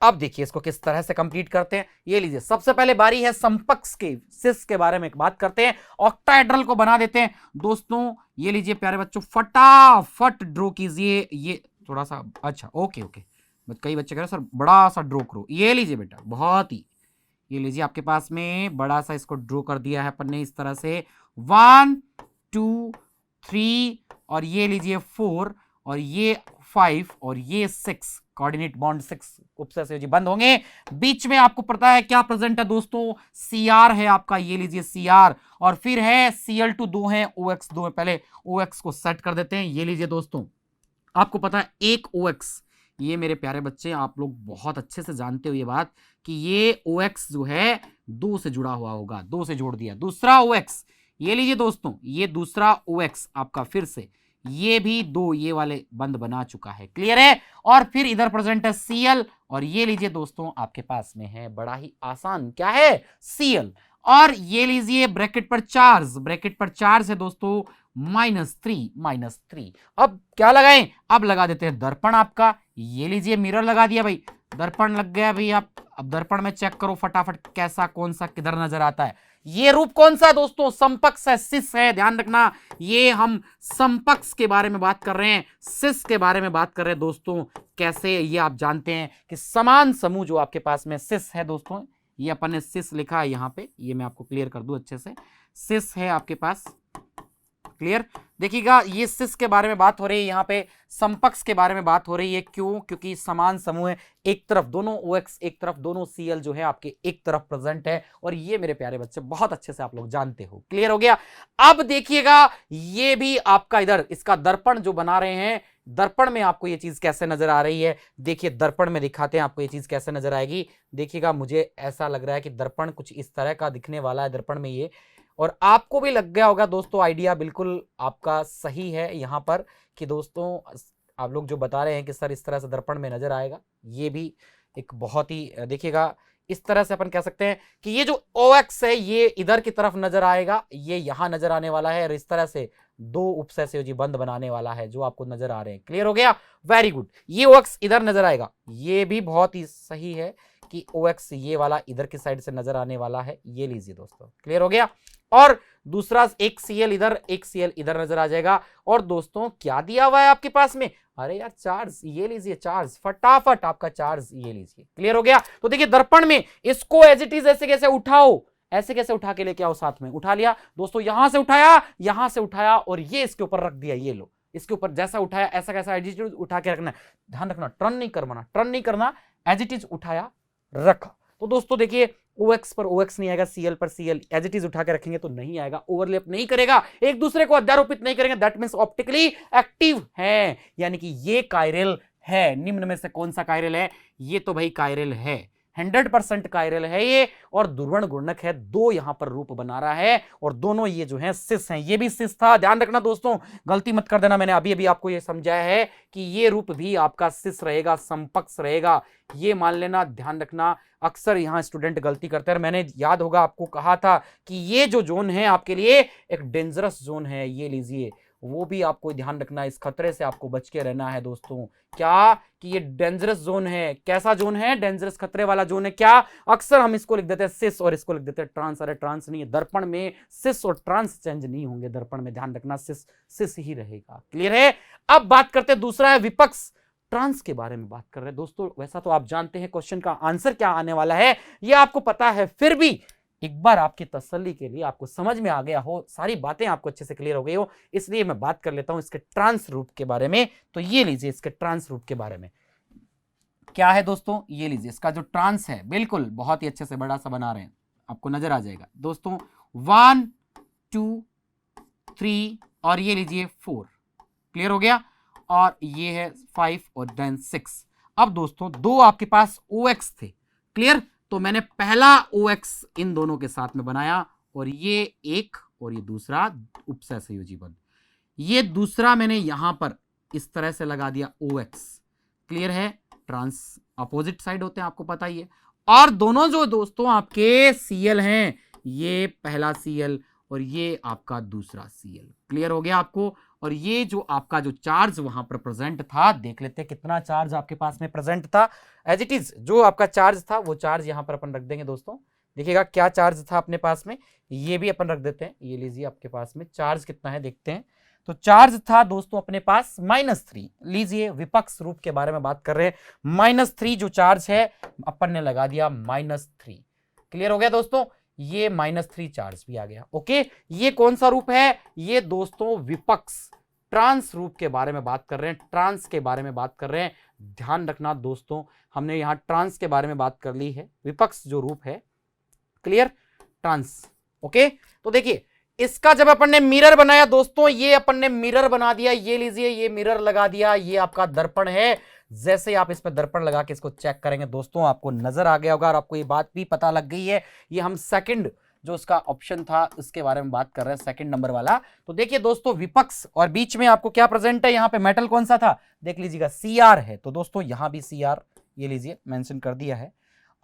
अब देखिए इसको किस तरह से कंप्लीट करते हैं, ये लीजिए सबसे पहले बारी है समपक्ष के, सिस के बारे में बात करते हैं, ऑक्टाहेड्रल को बना देते हैं दोस्तों। ये लीजिए प्यारे बच्चों फटाफट ड्रॉ कीजिए, ये थोड़ा सा अच्छा, ओके, कई बच्चे कह रहे सर बड़ा सा ड्रॉ करो, ये लीजिए बेटा, बहुत ही ये लीजिए आपके पास में बड़ा सा इसको ड्रॉ कर दिया है अपन ने इस तरह से 1 2 3 और ये लीजिए 4 और ये 5 और ये 6 कोऑर्डिनेट बॉन्ड 6 उपसहसंयोजी बंद होंगे। बीच में आपको पता है क्या प्रेजेंट है दोस्तों, Cr है आपका, ये लीजिए Cr और फिर है Cl2 दो है, OX दो है। पहले OX को सेट कर देते हैं। ये लीजिए दोस्तों, आपको पता है एक OX, ये मेरे प्यारे बच्चे आप लोग बहुत अच्छे से जानते हो ये बात कि ये OX जो है 2 से जुड़ा हुआ होगा, 2 से जोड़ दिया। दूसरा OX, ये लीजिए दोस्तों, ये दूसरा OX आपका फिर से ये भी 2 ये वाले बंद बना चुका है, क्लियर है। और फिर इधर प्रेजेंट है Cl और ये लीजिए दोस्तों आपके पास में है बड़ा ही आसान, क्या है, Cl। और ये लीजिए ब्रैकेट पर चार्ज है दोस्तों -3। अब क्या लगाएं, अब लगा देते हैं दर्पण आपका। ये लीजिए मिरर लगा दिया भाई, दर्पण लग गया भाई। आप अब दर्पण में चेक करो फटाफट कैसा कौन सा किधर नजर आता है। ये रूप कौन सा है दोस्तों, समपक्ष है, सिस है, ध्यान रखना। ये हम समपक्ष के बारे में बात कर रहे हैं, सिस के बारे में बात कर रहे हैं दोस्तों। कैसे, ये आप जानते हैं कि समान समूह जो आपके पास में सिस है दोस्तों, ये अपन ने सिस लिखा है यहाँ पे, ये मैं आपको क्लियर कर दूं अच्छे से। सिस है आपके पास, क्लियर। देखिएगा ये सिस के बारे में बात हो रही है, यहाँ पे समपक्ष के बारे में बात हो रही है। क्यों, क्योंकि समान समूह है, एक तरफ दोनों OX, एक तरफ दोनों Cl जो है आपके एक तरफ प्रेजेंट है। और ये मेरे प्यारे बच्चे बहुत अच्छे से आप लोग जानते हो, क्लियर हो गया। अब देखिएगा ये भी आपका इधर इसका दर्पण जो बना रहे हैं, दर्पण में आपको ये चीज कैसे नजर आ रही है। देखिए दर्पण में दिखाते हैं आपको ये चीज कैसे नजर आएगी। देखिएगा मुझे ऐसा लग रहा है कि दर्पण कुछ इस तरह का दिखने वाला है दर्पण में ये, और आपको भी लग गया होगा दोस्तों आइडिया, बिल्कुल आपका सही है यहाँ पर कि दोस्तों आप लोग जो बता रहे हैं कि सर इस तरह से दर्पण में नजर आएगा, ये भी एक बहुत ही, देखिएगा इस तरह से अपन कह सकते हैं कि ये जो OX है ये इधर की तरफ नजर आएगा, ये यहां नजर आने वाला है, और इस तरह से 2 उपसहसंयोजी बंद बनाने वाला है जो आपको नजर आ रहे हैं, क्लियर हो गया, वेरी गुड। ये OX इधर नजर आएगा, ये भी बहुत ही सही है कि OX ये वाला इधर की साइड से नजर आने वाला है। ये लीजिए दोस्तों, क्लियर हो गया। और दूसरा एक Cl इधर, एक Cl इधर नजर आ जाएगा। और दोस्तों क्या दिया हुआ है आपके पास में, अरे यार चार्ज, ये लीजिए चार्ज, फटाफट आपका चार्ज, ये लीजिए, क्लियर हो गया। तो देखिए दर्पण में इसको एज इट इज ऐसे कैसे उठाओ, ऐसे कैसे उठा के लेके आओ, साथ में उठा लिया दोस्तों, यहां से उठाया, यहां से उठाया और ये इसके ऊपर रख दिया। ये लो, इसके ऊपर जैसा उठाया ऐसा कैसा एज इट इज उठा के रखना, ध्यान रखना, टर्न नहीं करना, एज इट इज उठाया रखा। तो दोस्तों देखिए OX पर OX नहीं आएगा, Cl पर Cl एज इट इज उठा के रखेंगे तो नहीं आएगा, ओवरलैप नहीं करेगा, एक दूसरे को अध्यारोपित नहीं करेंगे, दैट मींस ऑप्टिकली एक्टिव है, यानी कि ये कायरल है। निम्न में से कौन सा कायरल है, ये तो भाई कायरल है, 100% कायरल है ये, और ध्रुवण गुणक है, 2 यहां पर रूप बना रहा है, और दोनों ये जो है सिस हैं। ये भी सिस था, ध्यान रखना दोस्तों, गलती मत कर देना, मैंने अभी अभी आपको ये समझाया है कि ये रूप भी आपका सिस रहेगा, समपक्ष रहेगा, ये मान लेना, ध्यान रखना। अक्सर यहां स्टूडेंट गलती करते हैं, मैंने याद होगा आपको कहा था कि ये जो जोन है आपके लिए एक डेंजरस जोन है, ये लीजिए, वो भी आपको ध्यान रखना, इस खतरे से आपको बच के रहना है दोस्तों। क्या कि ये डेंजरस जोन है, कैसा जोन है, डेंजरस खतरे वाला जोन है। क्या, अक्सर हम इसको लिख देते हैं सिस और इसको लिख देते हैं ट्रांस, अरे ट्रांस नहीं है, दर्पण में सिस और ट्रांस चेंज नहीं होंगे, दर्पण में ध्यान रखना सिस ही रहेगा, क्लियर है। अब बात करते हैं दूसरा है विपक्ष, ट्रांस के बारे में बात कर रहे हैं दोस्तों। वैसा तो आप जानते हैं क्वेश्चन का आंसर क्या आने वाला है, ये आपको पता है, फिर भी एक बार आपकी तसल्ली के लिए, आपको समझ में आ गया हो, सारी बातें आपको अच्छे से क्लियर हो गई हो, इसलिए मैं बात कर लेता हूं इसके ट्रांस रूप के बारे में। तो ये लीजिए इसके ट्रांस रूप के बारे में क्या है दोस्तों, ये लीजिए इसका जो ट्रांस है, बिल्कुल बहुत ही अच्छे से बड़ा सा बना रहे हैं, आपको नजर आ जाएगा दोस्तों, 1 2 3 और ये लीजिए 4, क्लियर हो गया। और ये है 5 और देन 6। अब दोस्तों 2 आपके पास OX थे, क्लियर, तो मैंने पहला OX इन दोनों के साथ में बनाया, और ये एक और ये दूसरा उपसहसंयोजी बंध, ये दूसरा मैंने यहां पर इस तरह से लगा दिया OX, क्लियर है। ट्रांस अपोजिट साइड होते हैं, आपको पता ही है। और दोनों जो दोस्तों आपके Cl हैं, ये पहला Cl और ये आपका दूसरा Cl, क्लियर हो गया आपको। और ये जो आपका जो चार्ज वहां पर प्रेजेंट था, देख लेते हैं कितना चार्ज आपके पास में प्रेजेंट था। एज इट इज जो आपका चार्ज था वो चार्ज यहां पर अपन रख देंगे दोस्तों। देखिएगा क्या चार्ज था अपने पास में, ये भी अपन रख देते हैं। ये लीजिए आपके पास में चार्ज कितना है देखते हैं। तो चार्ज था दोस्तों अपने पास -3। लीजिए विपक्ष रूप के बारे में बात कर रहे हैं, -3 जो चार्ज है अपन ने लगा दिया -3। क्लियर हो गया दोस्तों, ये -3 चार्ज भी आ गया। ओके, ये कौन सा रूप है, ये दोस्तों विपक्ष ट्रांस रूप के बारे में बात कर रहे हैं, ट्रांस के बारे में बात कर रहे हैं। ध्यान रखना दोस्तों, हमने यहां ट्रांस के बारे में बात कर ली है, विपक्ष जो रूप है, क्लियर, ट्रांस। ओके, तो देखिए इसका जब अपन ने मिरर बनाया दोस्तों, ये अपन ने मिरर बना दिया, ये लीजिए, ये मिरर लगा दिया, ये आपका दर्पण है। जैसे आप इस पर दर्पण लगा के इसको चेक करेंगे दोस्तों, आपको नजर आ गया होगा और आपको ये बात भी पता लग गई है। ये हम सेकंड जो उसका ऑप्शन था उसके बारे में बात कर रहे हैं, सेकंड नंबर वाला। तो देखिए दोस्तों, विपक्ष और बीच में आपको क्या प्रेजेंट है, यहां पे मेटल कौन सा था, देख लीजिएगा, Cr है। तो दोस्तों यहां भी Cr, ये लीजिए मेंशन कर दिया है।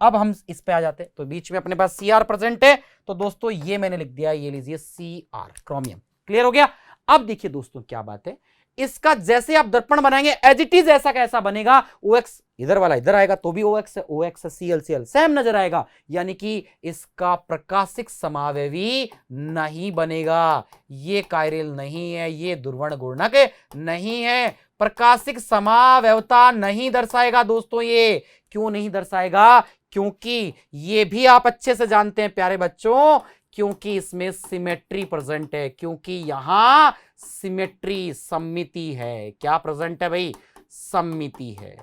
अब हम इस पे आ जाते, तो बीच में अपने पास Cr प्रेजेंट है, तो दोस्तों ये मैंने लिख दिया, ये लीजिए Cr, क्रोमियम। क्लियर हो गया। अब देखिए दोस्तों क्या बात है, इसका जैसे आप दर्पण बनाएंगे एज इट इज ऐसा कैसा बनेगा, OX इधर वाला इधर आएगा तो भी OX है, OX है, Cl सेम नजर आएगा, यानी कि इसका प्रकाशिक समावयवी नहीं बनेगा, ये कायरल नहीं है, ये ध्रुवण गुणक नहीं है, प्रकाशिक समावयवता नहीं दर्शाएगा दोस्तों। ये क्यों नहीं दर्शाएगा, क्योंकि ये भी आप अच्छे से जानते हैं प्यारे बच्चों, क्योंकि इसमें सिमेट्री प्रेजेंट है, क्योंकि यहां सिमेट्री, सममिति है। क्या प्रेजेंट है भाई, सममिति है।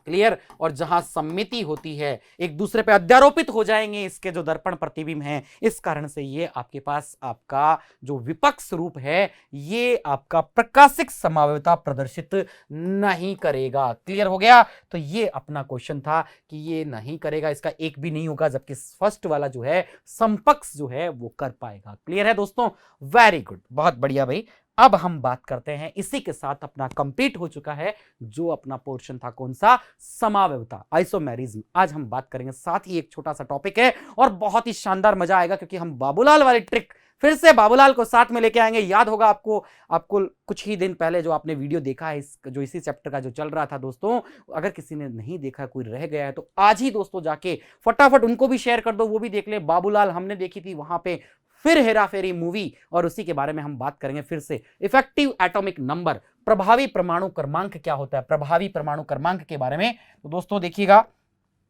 क्लियर, और जहां सममिति होती है, एक दूसरे पे अध्यारोपित हो जाएंगे इसके जो दर्पण प्रतिबिंब हैं, इस कारण से ये आपके पास आपका जो विपक्ष रूप है, ये आपका प्रकाशिक समावयवता प्रदर्शित नहीं करेगा। क्लियर हो गया। तो ये अपना क्वेश्चन था कि ये नहीं करेगा, इसका एक भी नहीं होगा, जबकि फर्स्ट वाला जो है समपक्ष जो है वो कर पाएगा। क्लियर है दोस्तों, वेरी गुड, बहुत बढ़िया भाई। अब हम बात करते हैं, इसी के साथ अपना कंप्लीट हो चुका है जो अपना पोर्शन था, कौन सा, समावयवता, आइसोमेरिज्म। आज हम बात करेंगे, साथ ही एक छोटा सा टॉपिक है और बहुत ही शानदार मजा आएगा, क्योंकि हम बाबूलाल वाली ट्रिक फिर से बाबूलाल को साथ में लेके आएंगे। याद होगा आपको कुछ ही दिन पहले जो आपने वीडियो देखा है, जो इसी चैप्टर का जो चल रहा था दोस्तों, अगर किसी ने नहीं देखा, कोई रह गया है, तो आज ही दोस्तों जाके फटाफट उनको भी शेयर कर दो, वो भी देख ले। बाबूलाल हमने देखी थी, वहां पे फिर हेरा फेरी मूवी, और उसी के बारे में हम बात करेंगे फिर से। इफेक्टिव एटॉमिक नंबर, प्रभावी परमाणु क्रमांक क्या होता है, प्रभावी परमाणु क्रमांक के बारे में। तो दोस्तों देखिएगा,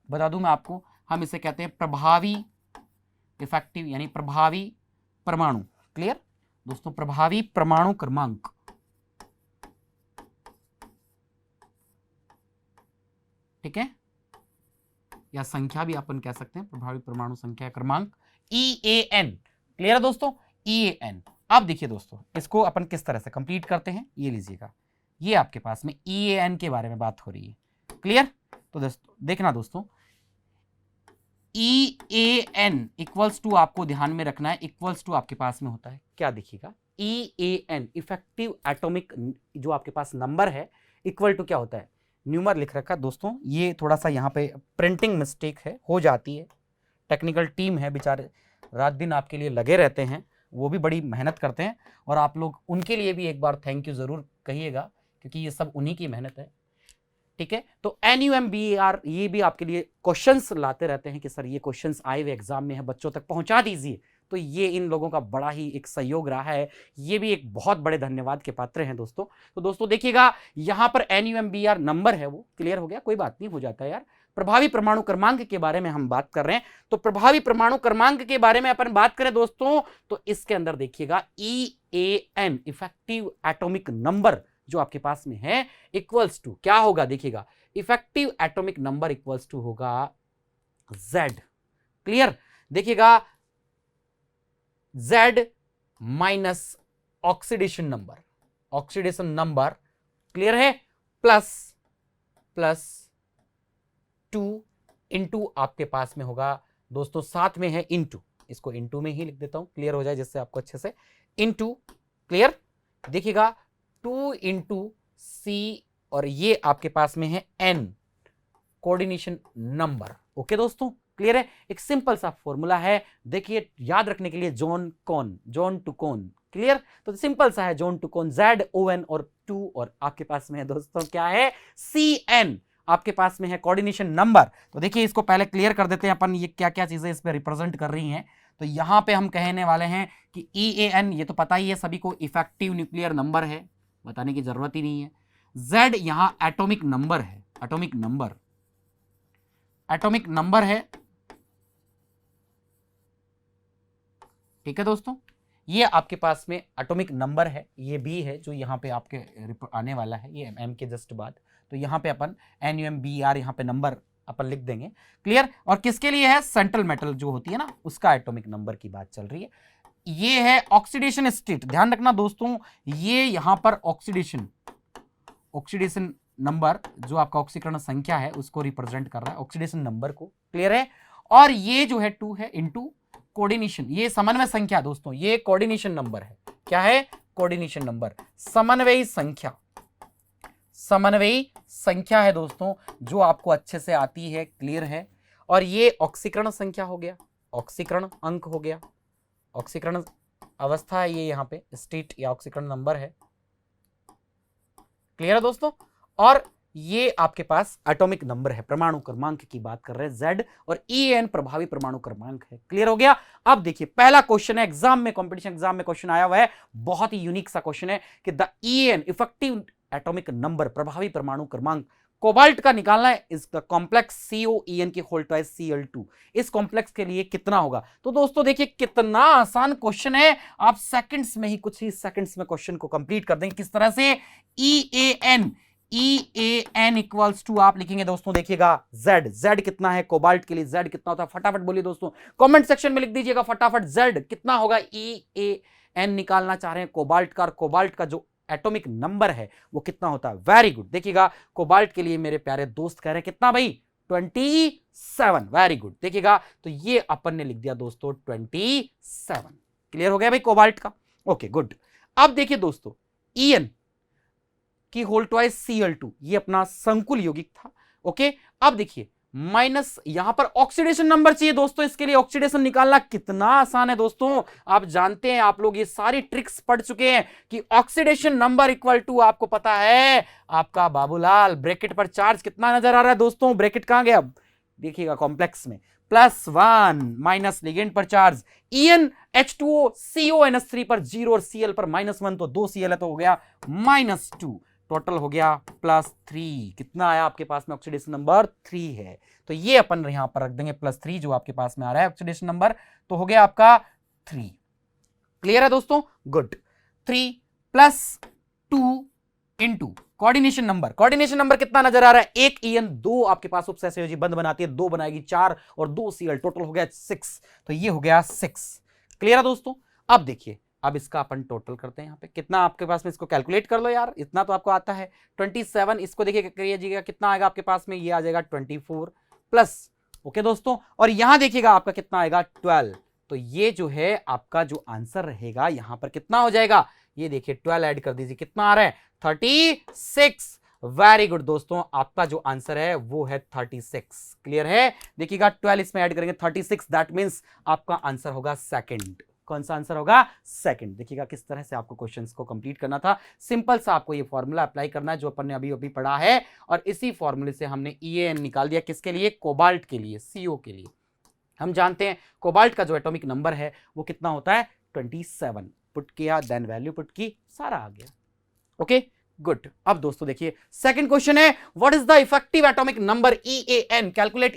बता दूं मैं आपको, हम इसे कहते हैं प्रभावी, इफेक्टिव यानी प्रभावी परमाणु। क्लियर दोस्तों, प्रभावी परमाणु क्रमांक, ठीक है, या संख्या भी अपन कह सकते हैं, प्रभावी परमाणु संख्या क्रमांक, EAN। क्लियर है दोस्तों, EAN। अब देखिए दोस्तों, इसको अपन किस तरह से कंप्लीट करते हैं, ये लीजिएगा, ये आपके पास में EAN के बारे में बात हो रही है। क्लियर, तो दोस्तों देखना दोस्तों, EAN इक्वल्स टू, आपको ध्यान में रखना है, इक्वल्स टू आपके पास में होता है क्या, देखिएगा, EAN इफेक्टिव एटॉमिक जो आपके पास नंबर है, इक्वल टू क्या होता है, न्यूमर लिख रखा दोस्तों, ये थोड़ा सा यहाँ पे प्रिंटिंग मिस्टेक है, हो जाती है, टेक्निकल टीम है, बेचारे रात दिन आपके लिए लगे रहते हैं, वो भी बड़ी मेहनत करते हैं, और आप लोग उनके लिए भी एक बार थैंक यू जरूर कहिएगा, क्योंकि ये सब उन्हीं की मेहनत है। ठीक है, तो NUMBR ये भी आपके लिए क्वेश्चंस लाते रहते हैं कि सर ये क्वेश्चंस आए हुए एग्जाम में है, बच्चों तक पहुंचा दीजिए, तो ये इन लोगों का बड़ा ही एक सहयोग रहा है, ये भी एक बहुत बड़े धन्यवाद के पात्र हैं दोस्तों। तो दोस्तों देखिएगा, यहां पर NUMBR नंबर है वो, क्लियर हो गया, कोई बात नहीं, हो जाता है यार। प्रभावी परमाणु क्रमांक के बारे में हम बात कर रहे हैं, तो प्रभावी परमाणु क्रमांक के बारे में अपन बात करें दोस्तों, तो इसके अंदर देखिएगा EAN इफेक्टिव एटॉमिक नंबर जो आपके पास में है, इक्वल्स टू क्या होगा, देखिएगा, effective atomic number equals to होगा Z। क्लियर, देखिएगा, Z minus oxidation number, oxidation number, clear है, प्लस 2 इंटू आपके पास में होगा दोस्तों, साथ में है इंटू, इसको इंटू में ही लिख देता हूं, क्लियर हो जाए जिससे आपको अच्छे से, इंटू, क्लियर, देखिएगा 2 इंटू C, और ये आपके पास में है N, कोऑर्डिनेशन नंबर। ओके दोस्तों, क्लियर है, एक सिंपल सा फॉर्मूला है, देखिए याद रखने के लिए, जॉन टू कॉन, क्लियर, तो सिंपल सा है, जॉन टू कॉन, ZON और 2, और आपके पास में है दोस्तों क्या है, CN, आपके पास में है कोऑर्डिनेशन नंबर। तो देखिए इसको पहले क्लियर कर देते हैं अपन, ये क्या क्या चीजें इस पे रिप्रेजेंट कर रही हैं। तो यहां पे हम कहने वाले हैं कि EAN, ये तो पता ही है सभी को, इफेक्टिव न्यूक्लियर नंबर है, बताने की जरूरत ही नहीं है। Z यहां एटॉमिक नंबर है, एटॉमिक नंबर है, ठीक है दोस्तों, ये आपके पास में एटॉमिक नंबर है, ये बी है जो यहाँ पे आपके आने वाला है, ये एम के जस्ट बाद। तो यहाँ पे अपन NUMBR यहाँ पे नंबर अपन लिख देंगे। क्लियर? और किसके लिए है? सेंट्रल मेटल जो होती है ना, उसका एटॉमिक नंबर की बात चल रही है। ये है ऑक्सीडेशन स्टेट, ध्यान रखना दोस्तों, ये यहां पर ऑक्सीडेशन नंबर जो आपका ऑक्सीकरण संख्या है उसको रिप्रेजेंट कर रहा है, ऑक्सीडेशन नंबर को। क्लियर है? और ये जो है 2 है इनटू कोऑर्डिनेशन, ये समन्वय संख्या दोस्तों, ये कोऑर्डिनेशन नंबर है। क्या है? कोऑर्डिनेशन नंबर, समन्वयी संख्या, समन्वयी संख्या है दोस्तों, जो आपको अच्छे से आती है। क्लियर है? और ये ऑक्सीकरण संख्या हो गया, ऑक्सीकरण अंक हो गया, ऑक्सीकरण अवस्था है ये, यहाँ पे स्टेट या ऑक्सीकरण नंबर है। क्लियर है दोस्तों? और ये आपके पास एटॉमिक नंबर है, परमाणु क्रमांक की बात कर रहे हैं, Z, और EN प्रभावी परमाणु क्रमांक है। क्लियर हो गया? अब देखिए पहला क्वेश्चन है, एग्जाम में, कंपटीशन एग्जाम में क्वेश्चन आया हुआ है, बहुत ही यूनिक सा क्वेश्चन है कि the EN effective atomic number, प्रभावी परमाणु क्रमांक कोबाल्ट का निकालना है, इस कॉम्प्लेक्स COEN की होल ट्वाइस Cl2, इस कॉम्प्लेक्स के लिए कितना होगा? तो दोस्तों देखिए कितना आसान क्वेश्चन है, आप सेकंड्स में ही, कुछ ही सेकंड्स में क्वेश्चन को कंप्लीट कर देंगे। किस तरह से? EAN इक्वल्स टू आप लिखेंगे दोस्तों, देखिएगा Z कितना है कोबाल्ट के लिए, Z कितना होता है फटाफट बोलिए दोस्तों, कमेंट सेक्शन में लिख दीजिएगा फटाफट, Z कितना होगा। EAN निकालना चाह रहे हैं कोबाल्ट का, और कोबाल्ट का जो एटॉमिक नंबर है वो कितना होता है? वेरी गुड, देखिएगा कोबाल्ट के लिए मेरे प्यारे दोस्त कह रहे हैं कितना भाई? 27। वेरी गुड, देखिएगा तो ये अपन ने लिख दिया दोस्तों 27। क्लियर हो गया भाई कोबाल्ट का? Okay good. अब देखिए दोस्तों, EN की होल ट्वाइस Cl2, ये अपना संकुल यौगिक था। ओके, अब देखिए माइनस, यहां पर ऑक्सीडेशन नंबर चाहिए दोस्तों, इसके लिए ऑक्सीडेशन निकालना कितना आसान है दोस्तों, आप जानते हैं, आप लोग ये सारी ट्रिक्स पढ़ चुके हैं कि ऑक्सीडेशन नंबर इक्वल टू, आपको पता है आपका बाबूलाल, ब्रैकेट पर चार्ज कितना नजर आ रहा है दोस्तों, ब्रैकेट कहां गया? देखिएगा कॉम्प्लेक्स में, +1 माइनस लिगेंड पर चार्ज, EN H2O CONH3 पर 0 और Cl पर -1, तो 2 Cl है तो हो गया -2, टोटल हो गया +3। कितना आया आपके पास में? ऑक्सीडेशन नंबर 3 है, तो ये अपन यहां पर रख देंगे +3 जो आपके पास में आ रहा है ऑक्सीडेशन नंबर, तो हो गया आपका 3। क्लियर है दोस्तों? Good. 3 + 2 into coordination number, coordination number कितना नजर आ रहा है? 1 EN, 2 आपके पास उपसहसंयोजी बंध बनाती है, 2 बनाएगी 4 और 2 Cl, टोटल हो गया 6, तो ये हो गया 6। क्लियर है दोस्तों? अब देखिए, अब इसका अपन टोटल करते हैं, यहाँ पे कितना आपके पास में, इसको कैलकुलेट कर लो यार, इतना तो आपको आता है 27, इसको देखिए करिएगा कितना आएगा आपके पास में, ये आ जाएगा 24 प्लस, ओके दोस्तों, और यहां देखिएगा आपका कितना आएगा 12, तो ये जो है आपका जो आंसर रहेगा यहां पर कितना हो जाएगा, ये देखिए 12 ऐड कर दीजिए, कितना आ रहा है? 36। वेरी गुड दोस्तों, आपका जो आंसर है वो है 36। क्लियर है? देखिएगा 12 इसमें ऐड करेंगे 36, दैट मींस आपका आंसर होगा सेकंड। कौन सा आंसर होगा? सेकंड। देखिएगा किस तरह से आपको क्वेश्चंस को कंप्लीट करना था, सिंपल सा आपको ये फॉर्मूला अप्लाई करना है जो अपन ने अभी अभी पढ़ा है, और इसी फॉर्मूले से हमने EAN निकाल दिया, किसके लिए? कोबाल्ट के लिए, CO के लिए। हम जानते हैं कोबाल्ट का जो एटॉमिक नंबर है वो कितना होता है? 27। पुट किया, देन वैल्यू पुट की, सारा आ गया। Okay good. अब दोस्तों देखिए सेकंड क्वेश्चन है, what is the effective atomic number EAN, calculate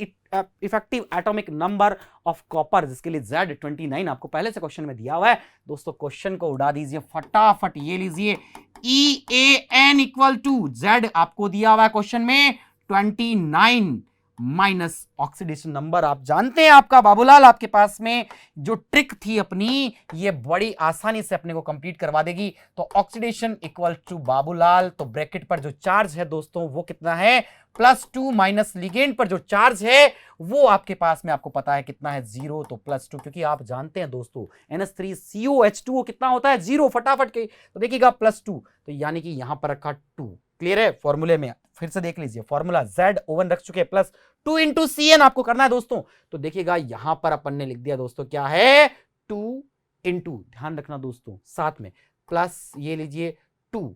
effective atomic number of copper, जिसके लिए Z29 आपको पहले से क्वेश्चन में दिया हुआ है दोस्तों, क्वेश्चन को उड़ा दीजिए फटाफट, ये लीजिए EAN इक्वल टू Z आपको दिया हुआ है क्वेश्चन में 29 माइनस ऑक्सीडेशन नंबर, आप जानते हैं आपका बाबूलाल आपके पास में जो ट्रिक थी अपनी, ये बड़ी आसानी से अपने को कंप्लीट करवा देगी। तो ऑक्सीडेशन इक्वल टू बाबूलाल, तो ब्रैकेट पर जो चार्ज है दोस्तों वो कितना है? +2 माइनस लिगेंड पर जो चार्ज है वो आपके पास में आपको पता है कितना है? 0, तो +2, क्योंकि आप जानते हैं दोस्तों NH3COH2O कितना होता है? 0, फटाफट के, तो देखिएगा +2, तो यानी कि यहां पर रखा 2। क्लियर है? फॉर्मूले में फिर से देख लीजिए, फॉर्मूला Z रख चुके हैं, +2 इंटू CN आपको करना है दोस्तों, तो देखिएगा यहां पर अपन ने लिख दिया दोस्तों क्या है? 2 इंटू, ध्यान रखना दोस्तों साथ में, प्लस ये लीजिए 2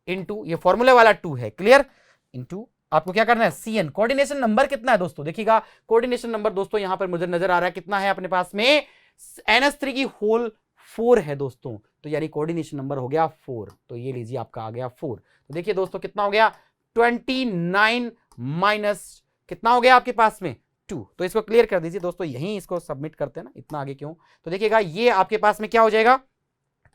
इंटू, ये फॉर्मूले वाला 2 है, क्लियर, इंटू आपको क्या करना है? CN, कोऑर्डिनेशन नंबर कितना है दोस्तों? देखिएगा कोऑर्डिनेशन नंबर दोस्तों यहां पर मुझे नजर आ रहा है कितना है अपने पास में? NH3 की होल 4 है दोस्तों, तो यानी कोऑर्डिनेशन नंबर हो गया 4, तो ये लीजिए आपका आ गया 4। तो देखिए दोस्तों कितना हो गया? 29 माइनस कितना हो गया आपके पास में? 2। तो इसको क्लियर कर दीजिए दोस्तों, यहीं इसको सबमिट करते हैं ना, इतना आगे क्यों। तो देखिएगा ये आपके पास में क्या हो जाएगा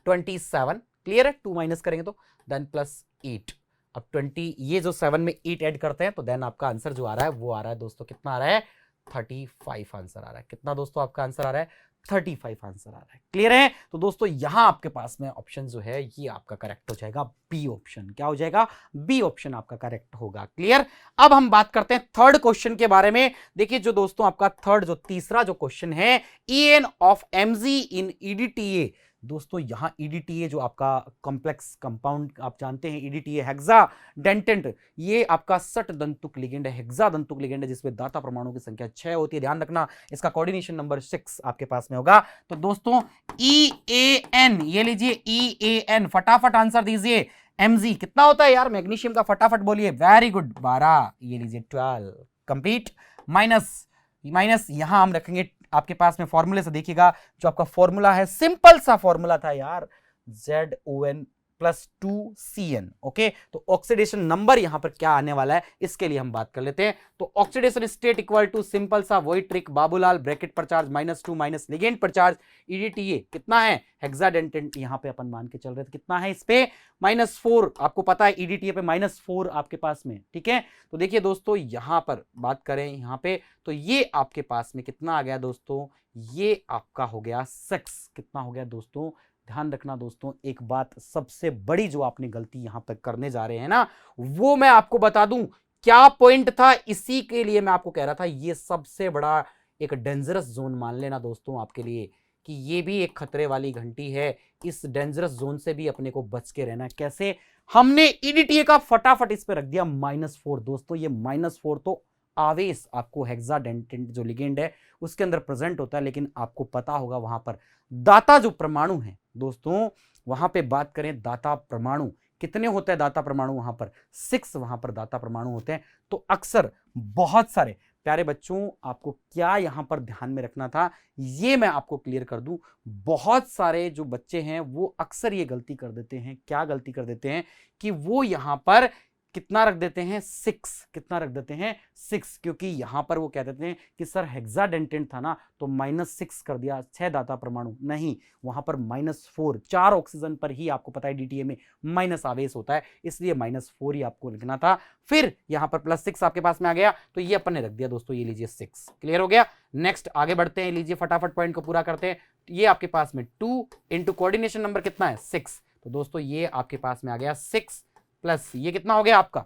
27, क्लियर है, 2 माइनस करेंगे तो देन प्लस 8। अब 20, ये जो 7 में 8 ऐड करते हैं तो देन आपका आंसर जो आ रहा है वो आ रहा है दोस्तों, कितना आ रहा है 35 आंसर आ रहा है। कितना दोस्तों आपका आंसर आ रहा है 35 आंसर आ रहा है, क्लियर है। तो दोस्तों यहां आपके पास में ऑप्शन जो है ये आपका करेक्ट हो जाएगा बी ऑप्शन। क्या हो जाएगा, बी ऑप्शन आपका करेक्ट होगा, क्लियर। अब हम बात करते हैं थर्ड क्वेश्चन के बारे में। देखिए जो दोस्तों आपका थर्ड जो तीसरा जो क्वेश्चन है, EN of Mg in EDTA। दोस्तों यहां EDTA जो आपका कॉम्प्लेक्स कंपाउंड आप जानते हैं, EDTA हेक्साडेंटेंट, ये आपका 60 दंतुक लिगेंड है, हेक्सा दंतुक लिगेंड है, जिसमें दाता परमाणु की संख्या 6 होती है। ध्यान रखना इसका कोऑर्डिनेशन नंबर 6 आपके पास में होगा। तो दोस्तों EAN, ये लीजिए EAN, फटाफट आंसर दीजिए। Mg कितना होता है यार मैग्नीशियम का, फटाफट बोलिए, वेरी गुड 12, ये लीजिए 12 कंप्लीट। माइनस यहां हम रखेंगे आपके पास में फॉर्मूले से, देखिएगा जो आपका फॉर्मूला है सिंपल सा फॉर्मूला था यार, ZON प्लस 2CN। ओके, तो ऑक्सीडेशन नंबर यहां पर क्या आने वाला है इसके लिए हम बात कर लेते हैं। तो oxidation state equal to simple सा वही ट्रिक, बाबूलाल ब्रैकेट पर चार्ज -2 माइनस लिगेंड पर चार्ज, EDTA कितना है हेक्साडेंटेंट, यहां पे अपन मान के चल रहे थे कितना है इस पे -4, आपको पता है EDTA पे -4 आपके पास में, ठीक है। तो देखिए दोस्तों यहां पर बात करें यहां पे, तो ये आपके पास में कितना आ गया दोस्तों, ये आपका हो गया 6। कितना हो गया दोस्तों, ध्यान रखना दोस्तों एक बात, सबसे बड़ी जो आपने गलती यहां पर करने जा रहे हैं ना, वो मैं आपको बता दूं क्या पॉइंट था, इसी के लिए मैं आपको कह रहा था ये सबसे बड़ा एक डेंजरस जोन मान लेना दोस्तों आपके लिए, कि ये भी एक खतरे वाली घंटी है। इस डेंजरस जोन से भी अपने को बच के रहना। कैसे, हमने EDTA का फटाफट इस पे रख दिया -4। दोस्तों ये -4 तो आवेश आपको हेक्साडेंटेंट जो लिगेंड है उसके अंदर प्रेजेंट होता है, लेकिन आपको पता होगा वहां पर दाता जो परमाणु है दोस्तों, वहां पे बात करें दाता परमाणु कितने होते हैं, दाता परमाणु वहां पर 6 वहां पर दाता परमाणु होते हैं। तो अक्सर बहुत सारे प्यारे बच्चों आपको क्या यहां पर ध्यान में रखना था, ये मैं आपको क्लियर कर दूं। बहुत सारे जो बच्चे हैं वो अक्सर ये गलती कर देते हैं, क्या गलती कर देते हैं कि वो यहां पर कितना रख देते हैं 6, कितना रख देते हैं 6, क्योंकि यहां पर वो कह देते हैं कि सर हेक्साडेंटेंट था ना तो -6 कर दिया, 6 दाता परमाणु, नहीं वहां पर -4, 4 ऑक्सीजन पर ही आपको पता है DTA में माइनस आवेश होता है, इसलिए -4 ही आपको लिखना था। फिर यहां पर +6 आपके पास में आ गया, तो ये अपन ने रख दिया दोस्तों, ये लीजिए 6, क्लियर हो गया। नेक्स्ट आगे बढ़ते हैं, लीजिए फटाफट पॉइंट को पूरा करते हैं। ये आपके पास में 2 इंटू कोऑर्डिनेशन नंबर कितना है 6, तो दोस्तों ये आपके पास में आ गया 6 प्लस ये कितना हो गया आपका,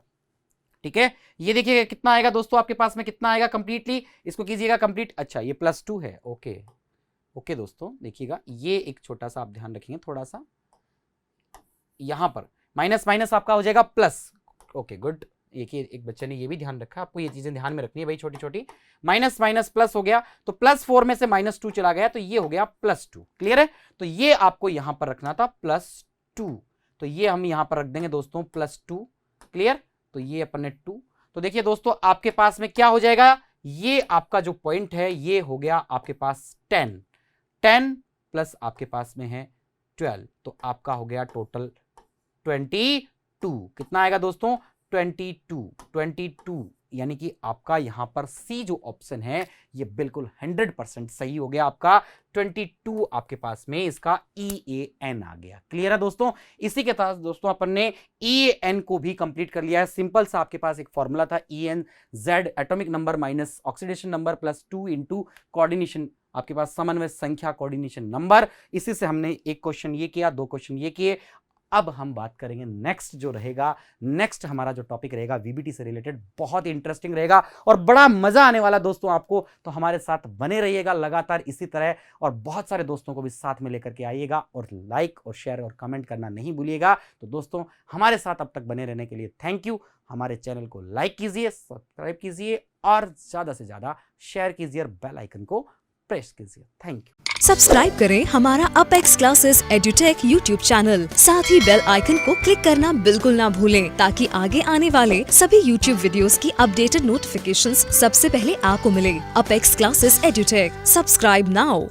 ठीक है। ये देखिएगा कितना आएगा दोस्तों आपके पास में, कितना आएगा कंप्लीटली, इसको कीजिएगा कंप्लीट। अच्छा ये +2 है, ओके दोस्तों देखिएगा, ये एक छोटा सा आप ध्यान रखेंगे, थोड़ा सा यहां पर माइनस आपका हो जाएगा प्लस। ओके गुड, एक बच्चे ने ये भी ध्यान रखा, आपको ये चीजें ध्यान में रखनी है भाई, छोटी छोटी। माइनस प्लस हो गया, तो +4 में से -2 चला गया, तो ये हो गया +2, क्लियर है। तो ये आपको यहां पर रखना था +2, तो ये हम यहां पर रख देंगे दोस्तों +2, क्लियर। तो ये अपन ने 2, तो देखिए दोस्तों आपके पास में क्या हो जाएगा, ये आपका जो पॉइंट है ये हो गया आपके पास 10 प्लस आपके पास में है 12, तो आपका हो गया टोटल 22। कितना आएगा दोस्तों 22, यानी कि आपका यहां पर सी जो ऑप्शन है ये बिल्कुल 100% सही हो गया आपका। 22 आपके पास में इसका EAN आ गया, क्लियर है दोस्तों। इसी के साथ दोस्तों अपन ने EAN को भी कंप्लीट कर लिया है। सिंपल सा आपके पास एक फॉर्मूला था, EN Z atomic number minus oxidation number plus 2 into coordination, आपके पास समन्वय संख्या कोऑर्डिनेशन नंबर। इसी से हमने एक क्वेश्चन ये किया, 2 क्वेश्चन ये किए। अब हम बात करेंगे नेक्स्ट जो रहेगा, नेक्स्ट हमारा जो टॉपिक रहेगा VBT से रिलेटेड, बहुत इंटरेस्टिंग रहेगा और बड़ा मजा आने वाला दोस्तों आपको। तो हमारे साथ बने रहिएगा लगातार इसी तरह, और बहुत सारे दोस्तों को भी साथ में लेकर के आइएगा, और लाइक और शेयर और कमेंट करना नहीं भूलिएगा। तो दोस्तों हमारे साथ अब तक बने रहने के लिए थैंक यू। हमारे चैनल को लाइक कीजिए, सब्सक्राइब कीजिए और ज्यादा से ज्यादा शेयर कीजिए और बेल आइकन को प्रेस कीजिए। Thank you. सब्सक्राइब करें हमारा Apex classes Edutech YouTube channel, साथ ही बेल आइकन को क्लिक करना बिल्कुल ना भूलें, ताकि आगे आने वाले सभी यूट्यूब वीडियोस की अपडेटेड नोटिफिकेशंस सबसे पहले आपको मिले। Apex classes Edutech, subscribe now.